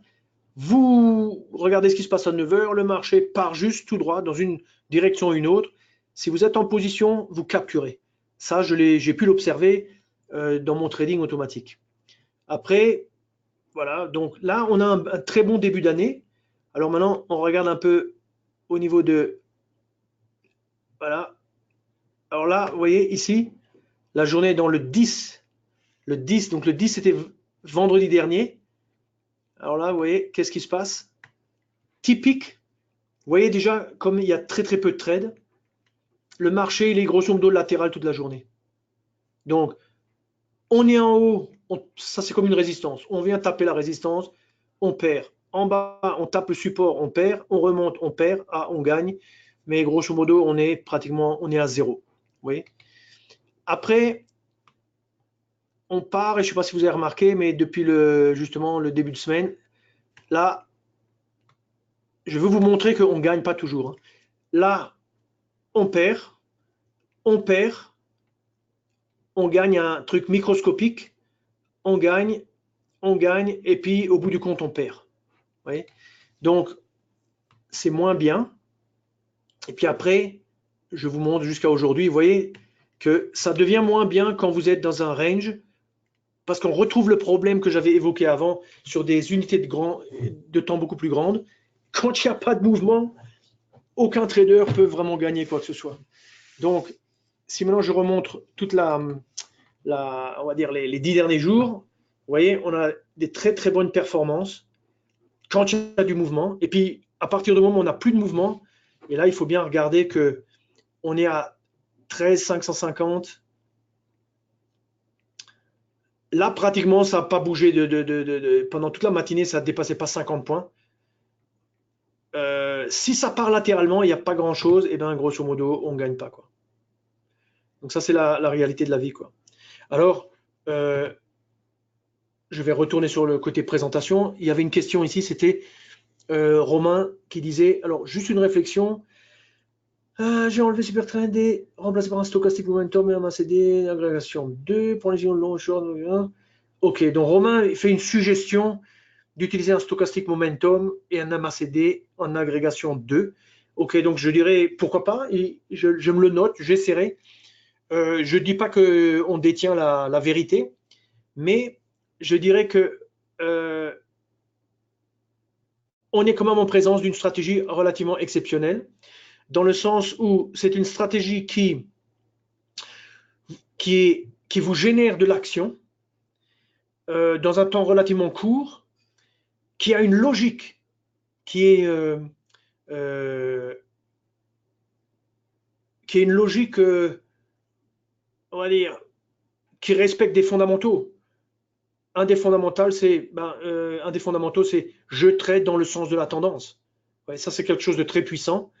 Vous regardez ce qui se passe à 9 heures, le marché part juste tout droit dans une direction ou une autre. Si vous êtes en position, vous capturez. Ça, j'ai pu l'observer dans mon trading automatique. Après, voilà, donc là, on a un très bon début d'année. Alors maintenant, on regarde un peu au niveau de... Voilà. Alors là, vous voyez ici, la journée dans le 10. Le 10, donc le 10, c'était vendredi dernier. Alors là, vous voyez, qu'est-ce qui se passe? Typique. Vous voyez déjà, comme il y a très très peu de trades, le marché, il est grosso modo latéral toute la journée. Donc, on est en haut, ça c'est comme une résistance. On vient taper la résistance, on perd. En bas, on tape le support, on perd. On remonte, on perd. Ah, on gagne. Mais grosso modo, on est à zéro. Vous voyez? Après, on part, et je ne sais pas si vous avez remarqué, mais depuis justement le début de semaine, là, je veux vous montrer qu'on ne gagne pas toujours. Hein. Là, on perd, on perd, on gagne un truc microscopique, on gagne, et puis au bout du compte, on perd. Vous voyez? Donc, c'est moins bien. Et puis après, je vous montre jusqu'à aujourd'hui, vous voyez que ça devient moins bien quand vous êtes dans un range, parce qu'on retrouve le problème que j'avais évoqué avant sur des unités de temps beaucoup plus grandes. Quand il n'y a pas de mouvement, aucun trader peut vraiment gagner quoi que ce soit. Donc, si maintenant je remonte toute on va dire les 10 derniers jours, vous voyez, on a des très très bonnes performances quand il y a du mouvement. Et puis, à partir du moment où on n'a plus de mouvement, et là, il faut bien regarder que on est à 13 550. Là, pratiquement, ça n'a pas bougé pendant toute la matinée, ça ne dépassait pas 50 points. Si ça part latéralement, il n'y a pas grand-chose, et bien grosso modo, on ne gagne pas. Quoi. Donc ça, c'est la réalité de la vie. Quoi. Alors, je vais retourner sur le côté présentation. Il y avait une question ici, c'était Romain qui disait, alors juste une réflexion, j'ai enlevé Supertrend et remplacé par un stochastic momentum et un MACD, agrégation 2 pour les ions long short. Ok, donc Romain fait une suggestion d'utiliser un stochastic momentum et un MACD en agrégation 2. Ok, donc je dirais pourquoi pas, et je me le note, j'essaierai. Je ne dis pas qu'on détient la vérité, mais je dirais que on est quand même en présence d'une stratégie relativement exceptionnelle, dans le sens où c'est une stratégie qui vous génère de l'action dans un temps relativement court, qui a une logique, qui est une logique, on va dire, qui respecte des fondamentaux. Un des fondamentaux, c'est je trade dans le sens de la tendance. Ouais, ça, c'est quelque chose de très puissant.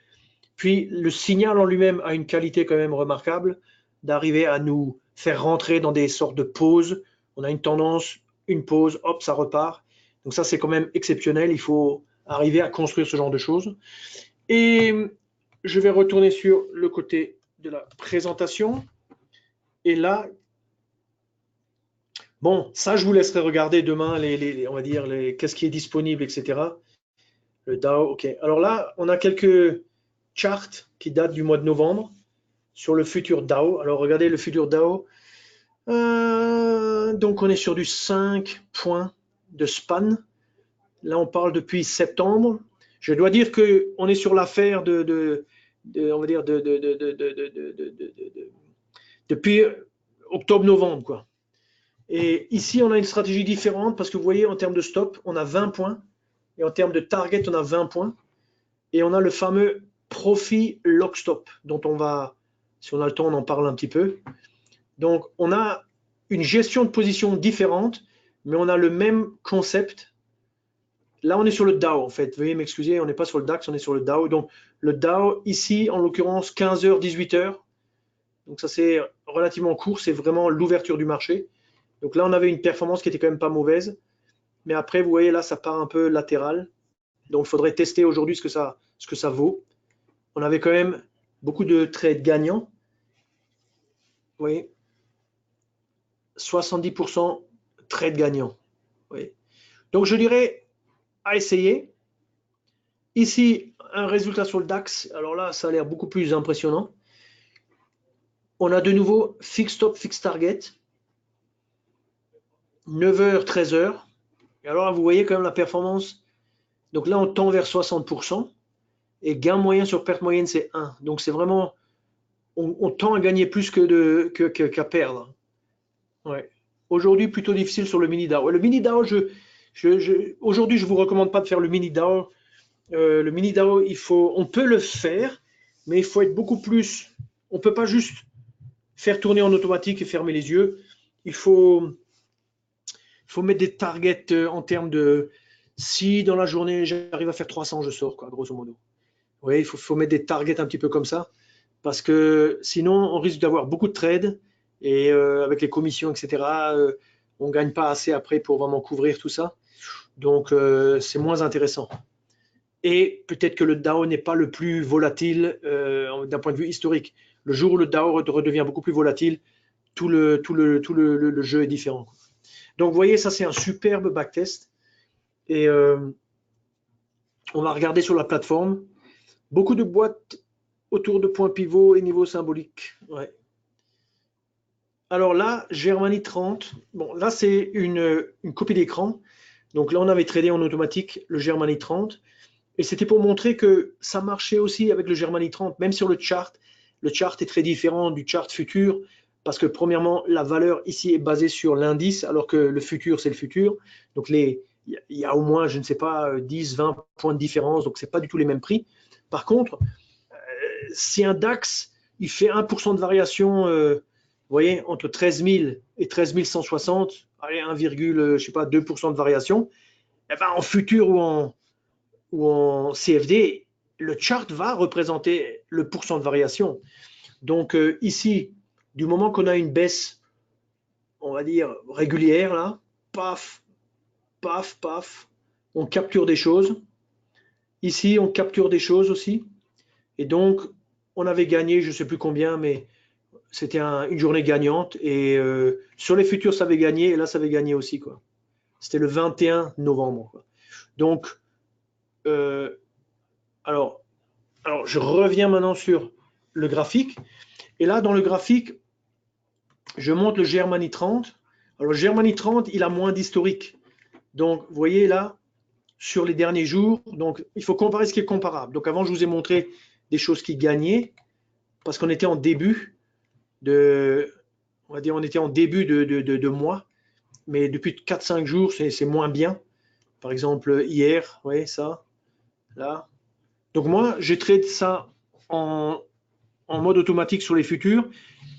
Puis le signal en lui-même a une qualité quand même remarquable d'arriver à nous faire rentrer dans des sortes de pauses. On a une tendance, une pause, hop, ça repart. Donc ça, c'est quand même exceptionnel. Il faut arriver à construire ce genre de choses. Et je vais retourner sur le côté de la présentation. Et là, bon, ça, je vous laisserai regarder demain, on va dire, qu'est-ce qui est disponible, etc. Le DAO, ok. Alors là, on a quelques charts qui datent du mois de novembre sur le futur DAO. Alors regardez le futur DAO. Donc on est sur du 5 points de span. Là, on parle depuis septembre. Je dois dire qu'on est sur l'affaire on va dire, depuis octobre-novembre, quoi. Et ici, on a une stratégie différente parce que vous voyez, en termes de stop, on a 20 points. Et en termes de target, on a 20 points. Et on a le fameux profit lock stop dont on va, si on a le temps, on en parle un petit peu. Donc, on a une gestion de position différente, mais on a le même concept. Là, on est sur le DAO, en fait. Veuillez m'excuser, on n'est pas sur le DAX, on est sur le DAO. Donc, le DAO, ici, en l'occurrence, 15h, 18h. Donc, ça, c'est relativement court. C'est vraiment l'ouverture du marché. Donc là, on avait une performance qui était quand même pas mauvaise. Mais après, vous voyez, là, ça part un peu latéral. Donc, il faudrait tester aujourd'hui ce que ça vaut. On avait quand même beaucoup de trades gagnants. Vous voyez, 70% trades gagnants. Vous voyez. Donc, je dirais à essayer. Ici, un résultat sur le DAX. Alors là, ça a l'air beaucoup plus impressionnant. On a de nouveau fix stop, fix target. 9h, 13h. Et alors là, vous voyez quand même la performance. Donc là, on tend vers 60%. Et gain moyen sur perte moyenne, c'est 1. Donc c'est vraiment, on tend à gagner plus qu'à perdre. Ouais. Aujourd'hui, plutôt difficile sur le mini DAO. Le mini DAO, aujourd'hui, je ne vous recommande pas de faire le mini DAO. Le mini DAO, on peut le faire, mais il faut être beaucoup plus. On ne peut pas juste faire tourner en automatique et fermer les yeux. Il faut mettre des targets en termes de si dans la journée j'arrive à faire 300, je sors, quoi, grosso modo. Oui, il faut mettre des targets un petit peu comme ça, parce que sinon on risque d'avoir beaucoup de trades et avec les commissions, etc., on ne gagne pas assez après pour vraiment couvrir tout ça. Donc c'est moins intéressant. Et peut-être que le DAO n'est pas le plus volatile d'un point de vue historique. Le jour où le DAO redevient beaucoup plus volatile, tout le jeu est différent. Donc vous voyez, ça c'est un superbe backtest. Et on va regarder sur la plateforme. Beaucoup de boîtes autour de points pivots et niveaux symboliques. Ouais. Alors là, Germany 30. Bon, là, c'est une copie d'écran. Donc là, on avait tradé en automatique le Germany 30. Et c'était pour montrer que ça marchait aussi avec le Germany 30, même sur le chart. Le chart est très différent du chart futur parce que premièrement, la valeur ici est basée sur l'indice alors que le futur, c'est le futur. Donc il y a au moins, je ne sais pas, 10, 20 points de différence. Donc ce n'est pas du tout les mêmes prix. Par contre, si un DAX, il fait 1% de variation, vous voyez, entre 13 000 et 13 160, allez, 1, je sais pas, 2% de variation, eh ben, en futur ou en CFD, le chart va représenter le pourcent de variation. Donc ici, du moment qu'on a une baisse, on va dire régulière, là, paf, paf, paf, on capture des choses. Ici, on capture des choses aussi. Et donc, on avait gagné, je ne sais plus combien, mais c'était une journée gagnante. Et sur les futurs, ça avait gagné. Et là, ça avait gagné aussi, quoi. C'était le 21 novembre. Quoi. Donc, alors, je reviens maintenant sur le graphique. Et là, dans le graphique, je monte le Germany 30. Alors, le Germany 30, il a moins d'historique. Donc, vous voyez là, sur les derniers jours, donc il faut comparer ce qui est comparable. Donc, avant, je vous ai montré des choses qui gagnaient parce qu'on était en début on était en début de mois, mais depuis 4-5 jours, c'est moins bien. Par exemple, hier, vous voyez ça, là. Donc moi, je trade ça en mode automatique sur les futurs.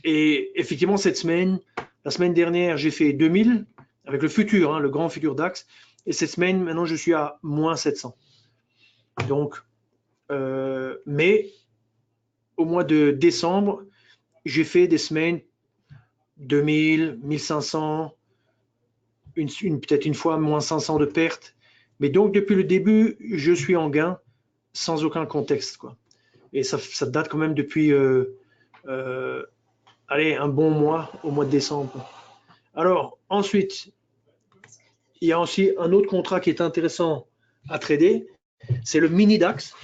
Et effectivement, cette semaine, la semaine dernière, j'ai fait 2000 avec le futur, hein, le grand futur DAX. Et cette semaine, maintenant, je suis à moins 700. Donc, mais au mois de décembre, j'ai fait des semaines 2000, 1500, peut-être une fois moins 500 de pertes. Mais donc, depuis le début, je suis en gain sans aucun contexte, quoi. Et ça date quand même depuis allez, un bon mois, au mois de décembre. Alors, ensuite, il y a aussi un autre contrat qui est intéressant à trader, c'est le mini DAX.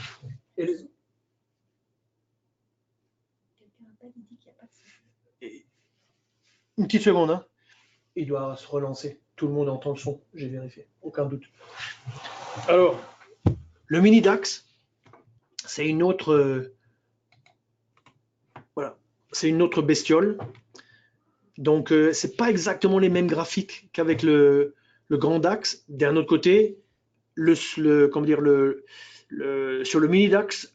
Une petite seconde, hein. Il doit se relancer. Tout le monde entend le son, j'ai vérifié, aucun doute. Alors, le mini DAX, c'est une autre, voilà, c'est une autre bestiole. Donc, c'est pas exactement les mêmes graphiques qu'avec le grand DAX. D'un autre côté, comment dire, sur le mini DAX,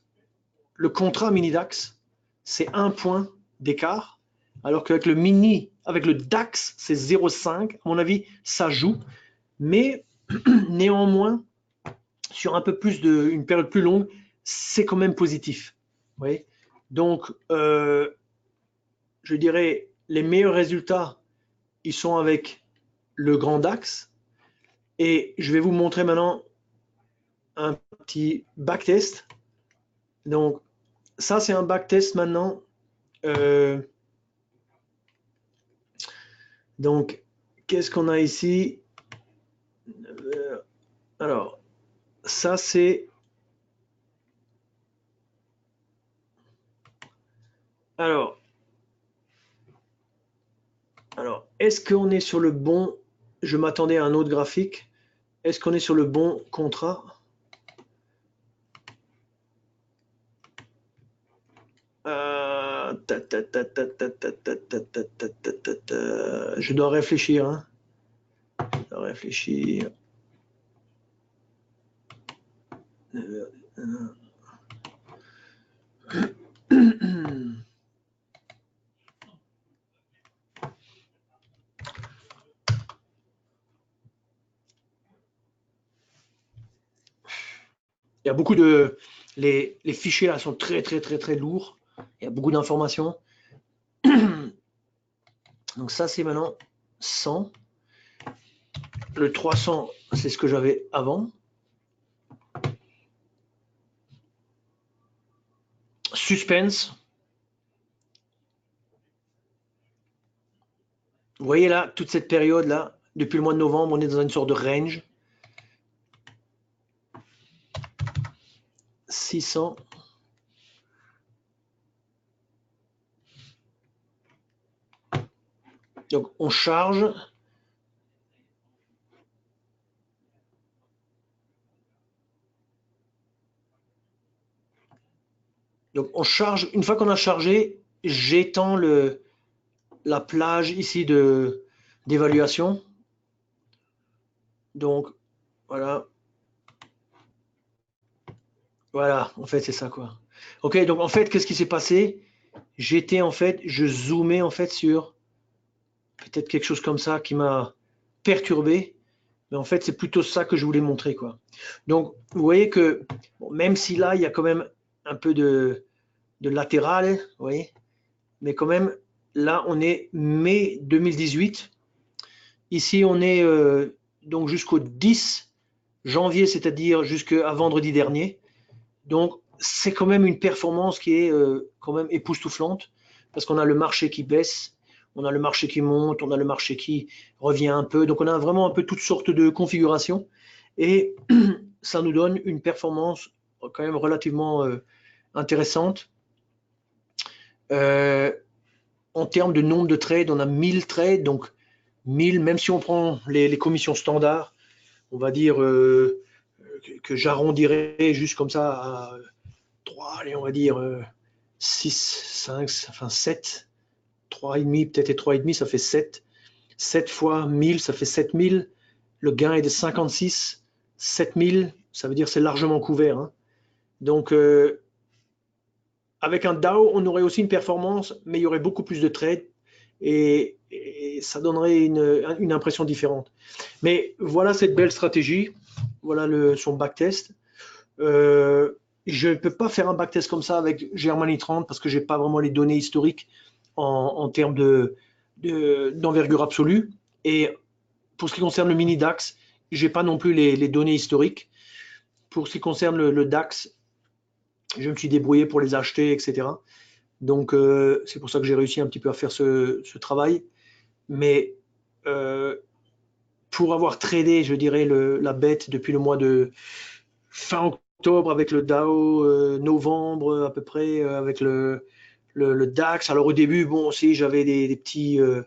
le contrat mini DAX, c'est 1 point d'écart, alors qu'avec avec le DAX, c'est 0,5. À mon avis, ça joue, mais néanmoins, sur un peu plus une période plus longue, c'est quand même positif. Vous voyez. Donc, je dirais, les meilleurs résultats, ils sont avec le grand DAX. Et je vais vous montrer maintenant un petit backtest. Donc, ça, c'est un backtest maintenant. Donc, qu'est-ce qu'on a ici? Alors, ça, c'est... Alors, est-ce qu'on est sur le bon... Je m'attendais à un autre graphique. Est-ce qu'on est sur le bon contrat? Je dois réfléchir. Hein. Je dois réfléchir. Il y a beaucoup de... Les fichiers là sont très lourds. Il y a beaucoup d'informations. Donc ça, c'est maintenant 100. Le 300, c'est ce que j'avais avant. Suspense. Vous voyez là, toute cette période-là, depuis le mois de novembre, on est dans une sorte de range. 600. Donc on charge. Donc on charge, une fois qu'on a chargé, j'étends la plage ici d'évaluation. Donc voilà. Voilà, en fait c'est ça quoi. Ok, donc en fait, qu'est-ce qui s'est passé? Je zoomais en fait sur peut-être quelque chose comme ça qui m'a perturbé. Mais en fait, c'est plutôt ça que je voulais montrer, quoi. Donc, vous voyez que, bon, même si là, il y a quand même un peu de latéral, vous voyez, mais quand même, là, on est mai 2018. Ici, on est donc jusqu'au 10 janvier, c'est-à-dire jusqu'à vendredi dernier. Donc, c'est quand même une performance qui est quand même époustouflante, parce qu'on a le marché qui baisse, on a le marché qui monte, on a le marché qui revient un peu. Donc, on a vraiment un peu toutes sortes de configurations. Et ça nous donne une performance quand même relativement intéressante. En termes de nombre de trades, on a 1000 trades. Donc, 1000, même si on prend les commissions standards, on va dire que j'arrondirais juste comme ça à 3, allez, on va dire 6, 5, enfin 7, 3,5, peut-être et 3,5, ça fait 7. 7 fois 1000, ça fait 7000. Le gain est de 56. 7000, ça veut dire c'est largement couvert, hein. Donc, avec un DAO, on aurait aussi une performance, mais il y aurait beaucoup plus de trades et ça donnerait une impression différente. Mais voilà cette belle stratégie. Voilà son backtest. Je ne peux pas faire un backtest comme ça avec Germany 30 parce que j'ai pas vraiment les données historiques en termes d'envergure absolue. Et pour ce qui concerne le mini DAX, j'ai pas non plus les données historiques. Pour ce qui concerne le DAX, je me suis débrouillé pour les acheter, etc. Donc, c'est pour ça que j'ai réussi un petit peu à faire ce travail. Mais pour avoir tradé, je dirais, la bête depuis le mois de fin octobre avec le Dow, novembre à peu près, avec le DAX. Alors au début, bon, aussi, j'avais des petits, de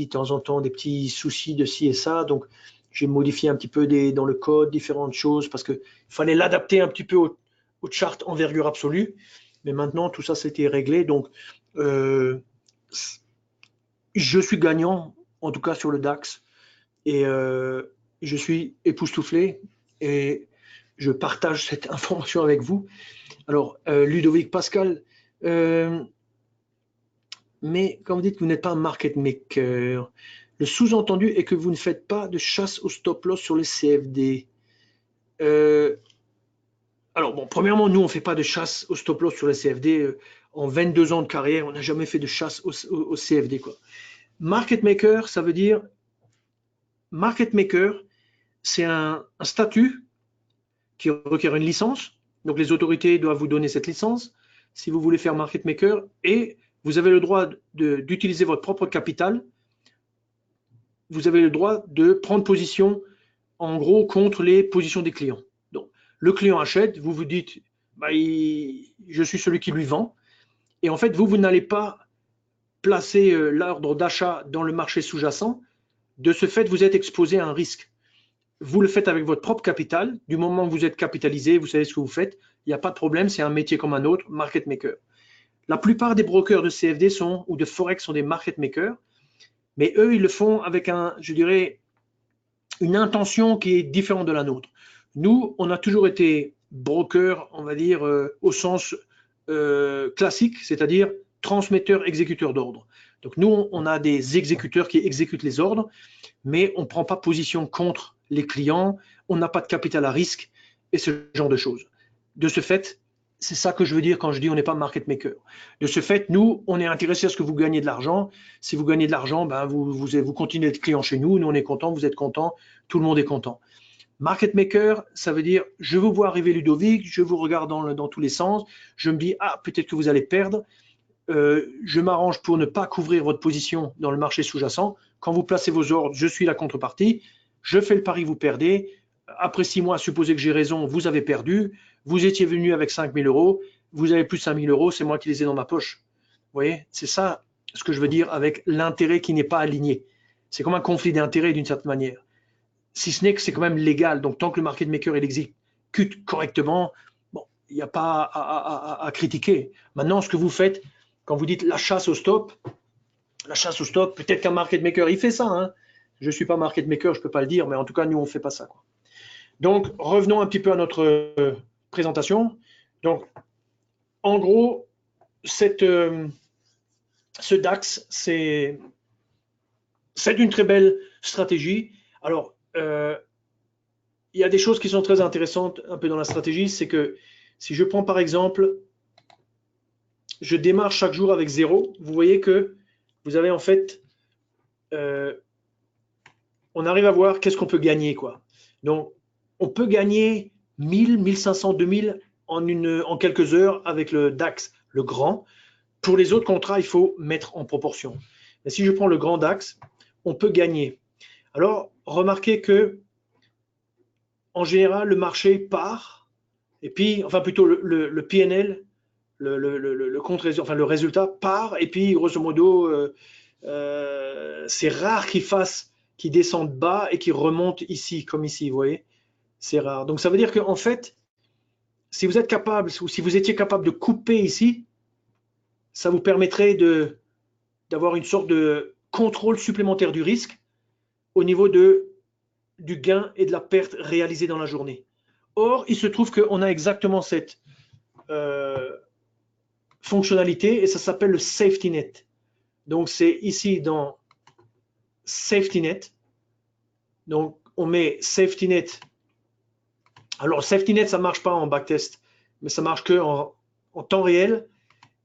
temps en temps, des petits soucis de ci et ça. Donc, j'ai modifié un petit peu dans le code différentes choses parce qu'il fallait l'adapter un petit peu au chart envergure absolue. Mais maintenant, tout ça, c'était réglé. Donc, je suis gagnant, en tout cas sur le DAX. Et je suis époustouflé et je partage cette information avec vous. Alors, Ludovic Pascal, mais quand vous dites que vous n'êtes pas un market maker, le sous-entendu est que vous ne faites pas de chasse au stop-loss sur les CFD. Alors, bon, premièrement, nous, on ne fait pas de chasse au stop-loss sur les CFD. En 22 ans de carrière, on n'a jamais fait de chasse au CFD, quoi. Market maker, ça veut dire... Market maker, c'est un statut qui requiert une licence. Donc, les autorités doivent vous donner cette licence si vous voulez faire market maker. Et vous avez le droit d'utiliser votre propre capital. Vous avez le droit de prendre position, en gros, contre les positions des clients. Donc, le client achète, vous vous dites, bah, je suis celui qui lui vend. Et en fait, vous n'allez pas placer l'ordre d'achat dans le marché sous-jacent. De ce fait, vous êtes exposé à un risque. Vous le faites avec votre propre capital. Du moment que vous êtes capitalisé, vous savez ce que vous faites. Il n'y a pas de problème, c'est un métier comme un autre, market maker. La plupart des brokers de CFD ou de Forex sont des market makers, mais eux, ils le font avec je dirais, une intention qui est différente de la nôtre. Nous, on a toujours été broker, on va dire, au sens classique, c'est-à-dire transmetteur, exécuteur d'ordre. Donc nous, on a des exécuteurs qui exécutent les ordres, mais on ne prend pas position contre les clients, on n'a pas de capital à risque et ce genre de choses. De ce fait, c'est ça que je veux dire quand je dis on n'est pas market maker. De ce fait, nous, on est intéressé à ce que vous gagnez de l'argent. Si vous gagnez de l'argent, ben vous continuez d'être client chez nous, nous on est content, vous êtes content, tout le monde est content. Market maker, ça veut dire je vous vois arriver Ludovic, je vous regarde dans tous les sens, je me dis ah peut-être que vous allez perdre, je m'arrange pour ne pas couvrir votre position dans le marché sous-jacent. Quand vous placez vos ordres, je suis la contrepartie, je fais le pari, vous perdez. Après 6 mois, supposez que j'ai raison, vous avez perdu. Vous étiez venu avec 5 000 euros, vous avez plus 5 000 euros, c'est moi qui les ai dans ma poche. Vous voyez, c'est ça ce que je veux dire avec l'intérêt qui n'est pas aligné. C'est comme un conflit d'intérêt d'une certaine manière. Si ce n'est que c'est quand même légal. Donc, tant que le market maker il exécute correctement, bon, il n'y a pas à critiquer. Maintenant, ce que vous faites, quand vous dites la chasse au stop, peut-être qu'un market maker, il fait ça. Hein. Je ne suis pas market maker, je ne peux pas le dire, mais en tout cas, nous, on ne fait pas ça, quoi. Donc, revenons un petit peu à notre présentation. Donc, en gros, ce DAX, c'est une très belle stratégie. Alors, il y a des choses qui sont très intéressantes un peu dans la stratégie, c'est que si je prends par exemple, je démarre chaque jour avec 0, vous voyez que vous avez en fait, on arrive à voir qu'est-ce qu'on peut gagner, quoi. Donc, on peut gagner 1000, 1500, 2000 en quelques heures avec le DAX, le grand. Pour les autres contrats, il faut mettre en proportion. Mais si je prends le grand DAX, on peut gagner. Alors, remarquez que en général, le marché part, et puis, enfin plutôt le PNL, le compte, enfin le résultat part, et puis grosso modo, c'est rare qu'il descende bas et qu'il remonte ici, comme ici, vous voyez, c'est rare. Donc ça veut dire qu'en fait, si vous êtes capable, ou si vous étiez capable de couper ici, ça vous permettrait d'avoir une sorte de contrôle supplémentaire du risque au niveau de du gain et de la perte réalisée dans la journée. Or, il se trouve qu'on a exactement cette fonctionnalité et ça s'appelle le safety net. Donc, c'est ici dans safety net. Donc, on met safety net. Alors, safety net, ça ne marche pas en backtest, mais ça marche que en temps réel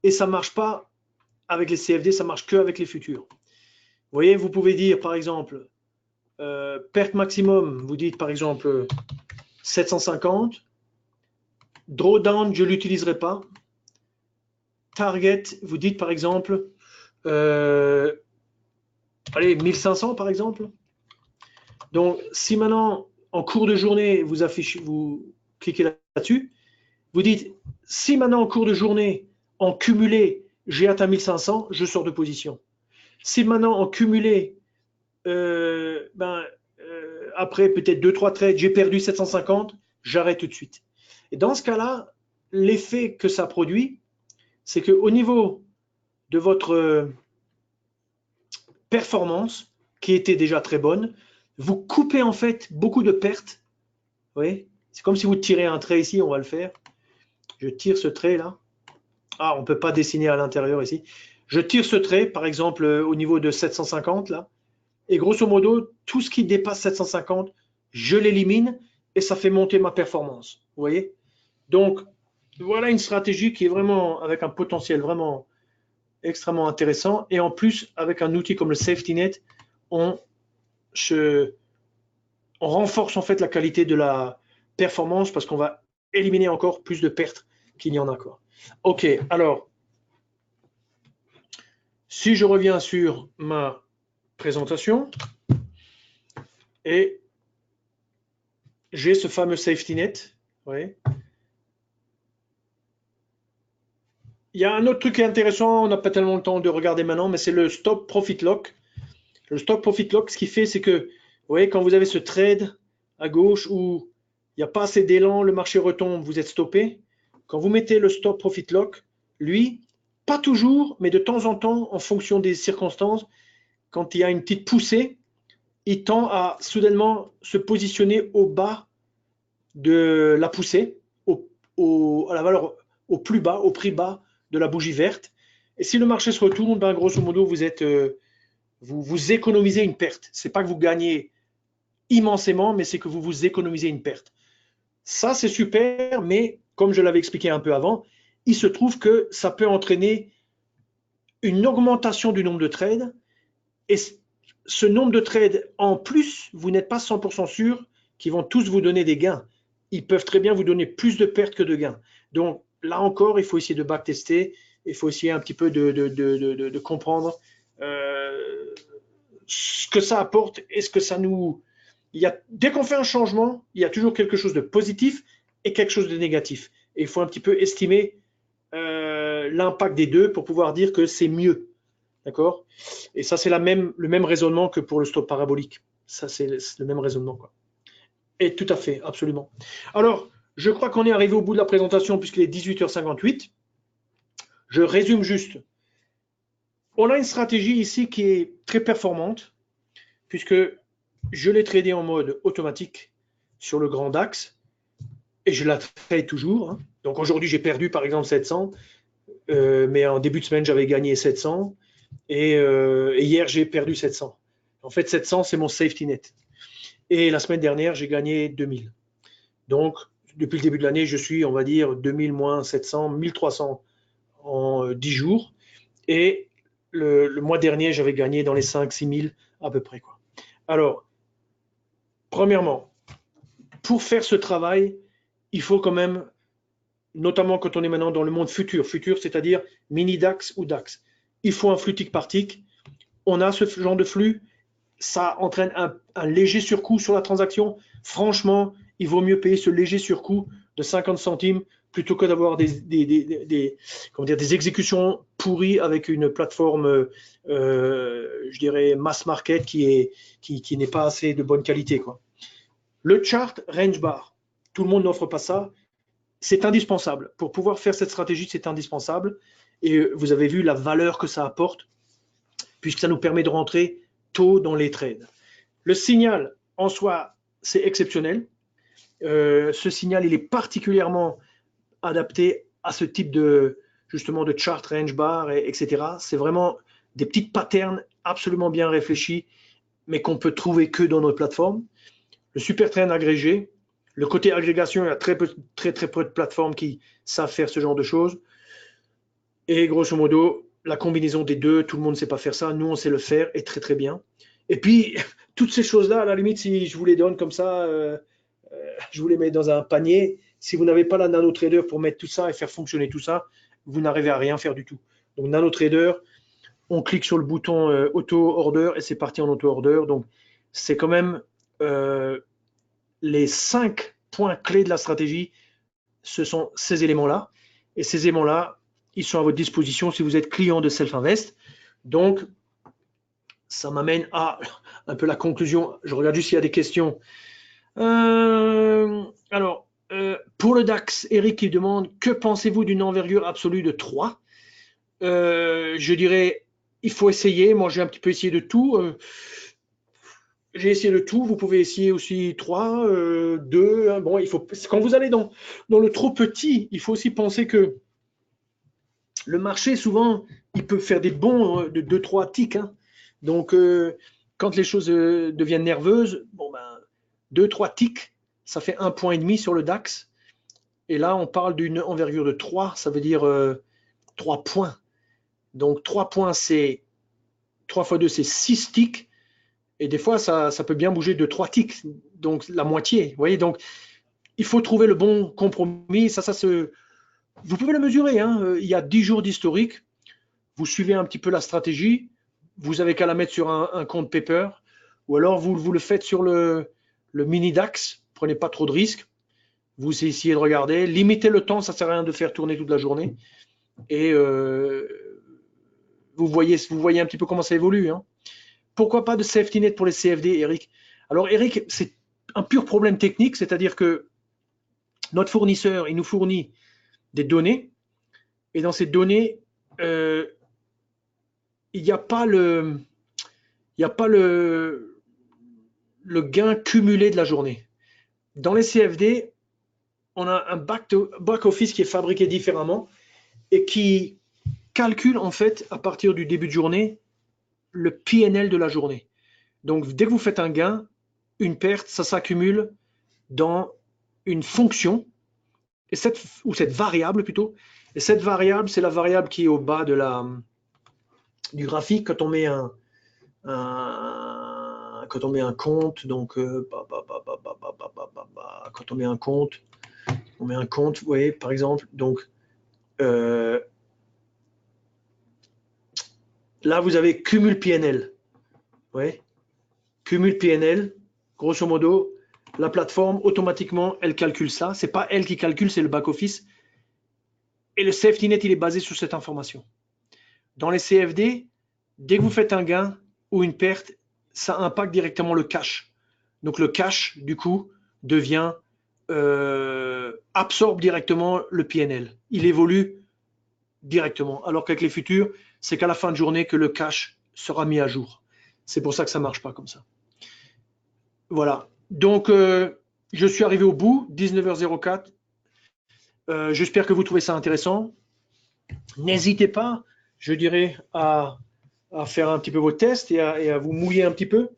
et ça ne marche pas avec les CFD, ça marche que avec les futurs. Vous voyez, vous pouvez dire, par exemple, perte maximum, vous dites par exemple 750. Drawdown, je ne l'utiliserai pas. Target, vous dites par exemple, allez, 1500 par exemple. Donc, si maintenant, en cours de journée, vous cliquez là-dessus, vous dites, si maintenant en cours de journée, en cumulé, j'ai atteint 1500, je sors de position. Si maintenant en cumulé, après peut-être 2-3 trades, j'ai perdu 750, j'arrête tout de suite. Et dans ce cas-là, l'effet que ça produit, c'est qu'au niveau de votre performance, qui était déjà très bonne, vous coupez en fait beaucoup de pertes. Vous voyez, c'est comme si vous tirez un trait ici, on va le faire. Je tire ce trait là. Ah, on ne peut pas dessiner à l'intérieur ici. Je tire ce trait, par exemple, au niveau de 750 là. Et grosso modo, tout ce qui dépasse 750, je l'élimine et ça fait monter ma performance. Vous voyez? Donc, voilà une stratégie qui est vraiment avec un potentiel vraiment extrêmement intéressant. Et en plus, avec un outil comme le Safety Net, on renforce en fait la qualité de la performance parce qu'on va éliminer encore plus de pertes qu'il n'y en a quoi. Ok, alors, si je reviens sur ma présentation et j'ai ce fameux safety net, vous voyez. Il y a un autre truc qui est intéressant, on n'a pas tellement le temps de regarder maintenant, mais c'est le stop profit lock. Le stop profit lock, ce qu'il fait, c'est que, vous voyez, quand vous avez ce trade à gauche où il n'y a pas assez d'élan, le marché retombe, vous êtes stoppé. Quand vous mettez le stop profit lock, lui, pas toujours, mais de temps en temps, en fonction des circonstances, quand il y a une petite poussée, il tend à soudainement se positionner au bas de la poussée, à la valeur au plus bas, au prix bas de la bougie verte. Et si le marché se retourne, ben, grosso modo, vous économisez une perte. Ce n'est pas que vous gagnez immensément, mais c'est que vous vous économisez une perte. Ça, c'est super, mais comme je l'avais expliqué un peu avant, il se trouve que ça peut entraîner une augmentation du nombre de trades. Et ce nombre de trades, en plus, vous n'êtes pas 100% sûr qu'ils vont tous vous donner des gains. Ils peuvent très bien vous donner plus de pertes que de gains. Donc, là encore, il faut essayer de backtester. Il faut essayer un petit peu de comprendre ce que ça apporte et ce que ça nous... Dès qu'on fait un changement, il y a toujours quelque chose de positif et quelque chose de négatif. Et il faut un petit peu estimer l'impact des deux pour pouvoir dire que c'est mieux. D'accord? Et ça, c'est le même raisonnement que pour le stop parabolique. Ça, c'est le même raisonnement, quoi. Et tout à fait, absolument. Alors, je crois qu'on est arrivé au bout de la présentation puisqu'il est 18h58. Je résume juste. On a une stratégie ici qui est très performante puisque je l'ai tradé en mode automatique sur le grand DAX et je la trade toujours. Hein. Donc aujourd'hui, j'ai perdu par exemple 700, mais en début de semaine, j'avais gagné 700 et hier, j'ai perdu 700. En fait, 700, c'est mon safety net. Et la semaine dernière, j'ai gagné 2000. Donc, depuis le début de l'année, je suis, on va dire, 2000 moins 700, 1300 en 10 jours. Et le mois dernier, j'avais gagné dans les 5-6 000 à peu près, quoi. Alors, premièrement, pour faire ce travail, il faut quand même, notamment quand on est maintenant dans le monde futur, c'est-à-dire mini DAX ou DAX, il faut un flux tick par tick. On a ce genre de flux, ça entraîne un léger surcoût sur la transaction. Franchement, il vaut mieux payer ce léger surcoût de 50 centimes plutôt que d'avoir des exécutions pourries avec une plateforme, je dirais, mass market qui n'est pas assez de bonne qualité, quoi. Le chart range bar, tout le monde n'offre pas ça. C'est indispensable. Pour pouvoir faire cette stratégie, c'est indispensable. Et vous avez vu la valeur que ça apporte, puisque ça nous permet de rentrer tôt dans les trades. Le signal en soi, c'est exceptionnel. Ce signal, il est particulièrement adapté à ce type de, justement, de chart range bar, etc. C'est vraiment des petites patterns absolument bien réfléchis, mais qu'on peut trouver que dans notre plateforme. Le super trend agrégé, le côté agrégation, il y a très peu de plateformes qui savent faire ce genre de choses. Et grosso modo, la combinaison des deux, tout le monde ne sait pas faire ça. Nous, on sait le faire et très très bien. Et puis, toutes ces choses-là, à la limite, si je vous les donne comme ça, je vous les mets dans un panier. Si vous n'avez pas la NanoTrader pour mettre tout ça et faire fonctionner tout ça, vous n'arrivez à rien faire du tout. Donc, NanoTrader, on clique sur le bouton auto-order et c'est parti en auto-order. Donc, c'est quand même les 5 points clés de la stratégie, ce sont ces éléments-là. Et ces éléments-là, ils sont à votre disposition si vous êtes client de Self-Invest. Donc, ça m'amène à un peu la conclusion. Je regarde juste s'il y a des questions. Alors, pour le DAX, Eric qui demande « Que pensez-vous d'une envergure absolue de 3 ?» Je dirais, il faut essayer. Moi, j'ai un petit peu essayé de tout. J'ai essayé de tout. Vous pouvez essayer aussi 3, 2. Hein. Bon, il faut, quand vous allez dans le trop petit, il faut aussi penser que le marché, souvent, il peut faire des bons de 2-3 ticks. Hein. Donc, quand les choses deviennent nerveuses, bon ben, 2-3 ticks, ça fait 1,5 point sur le DAX. Et là, on parle d'une envergure de 3, ça veut dire 3 points. Donc, 3 points, c'est 3 fois 2, c'est 6 ticks. Et des fois, ça peut bien bouger de 3 ticks, donc la moitié. Vous voyez, donc, il faut trouver le bon compromis. Vous pouvez le mesurer. Hein. Il y a 10 jours d'historique. Vous suivez un petit peu la stratégie. Vous avez qu'à la mettre sur un compte paper. Ou alors, vous le faites sur le mini DAX. Prenez pas trop de risques. Vous essayez de regarder. Limitez le temps. Ça ne sert à rien de faire tourner toute la journée. Et vous voyez un petit peu comment ça évolue. Hein. Pourquoi pas de safety net pour les CFD, Eric? Alors, Eric, c'est un pur problème technique. C'est-à-dire que notre fournisseur, il nous fournit des données. Et dans ces données, il n'y a pas le gain cumulé de la journée. Dans les CFD, on a un back-office qui est fabriqué différemment et qui calcule en fait à partir du début de journée le PNL de la journée. Donc dès que vous faites un gain, une perte, ça s'accumule dans une fonction ou cette variable plutôt. Et cette variable, c'est la variable qui est au bas du graphique quand on met quand on met un compte, donc quand on met un compte, vous voyez, par exemple, donc là vous avez cumul PNL, ouais, cumul PNL, grosso modo, la plateforme automatiquement elle calcule ça, c'est pas elle qui calcule, c'est le back office, et le safety net il est basé sur cette information. Dans les CFD, dès que vous faites un gain ou une perte, ça impacte directement le cash. Donc le cash, du coup, absorbe directement le PNL. Il évolue directement. Alors qu'avec les futurs, c'est qu'à la fin de journée que le cash sera mis à jour. C'est pour ça que ça ne marche pas comme ça. Voilà. Donc, je suis arrivé au bout, 19h04. J'espère que vous trouvez ça intéressant. N'hésitez pas, je dirais, à faire un petit peu vos tests et à vous mouiller un petit peu.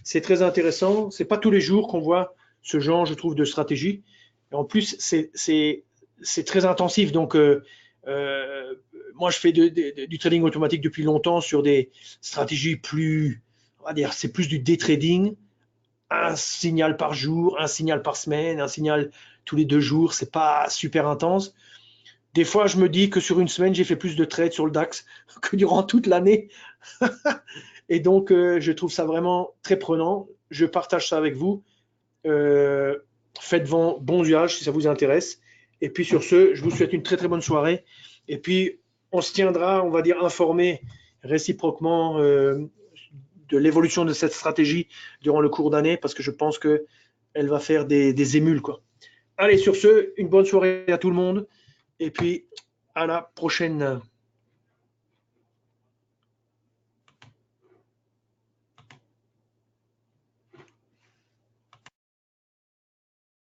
C'est très intéressant. C'est pas tous les jours qu'on voit ce genre, je trouve, de stratégie. Et en plus, c'est très intensif. Donc, moi, je fais du trading automatique depuis longtemps sur des stratégies plus, on va dire, c'est plus du day trading. Un signal par jour, un signal par semaine, un signal tous les 2 jours. C'est pas super intense. Des fois, je me dis que sur une semaine, j'ai fait plus de trades sur le DAX que durant toute l'année. Et donc, je trouve ça vraiment très prenant. Je partage ça avec vous. Faites bon usage si ça vous intéresse. Et puis sur ce, je vous souhaite une très très bonne soirée. Et puis, on se tiendra, on va dire, informé réciproquement de l'évolution de cette stratégie durant le cours d'année parce que je pense qu'elle va faire des émules, quoi. Allez, sur ce, une bonne soirée à tout le monde. Et puis, à la prochaine.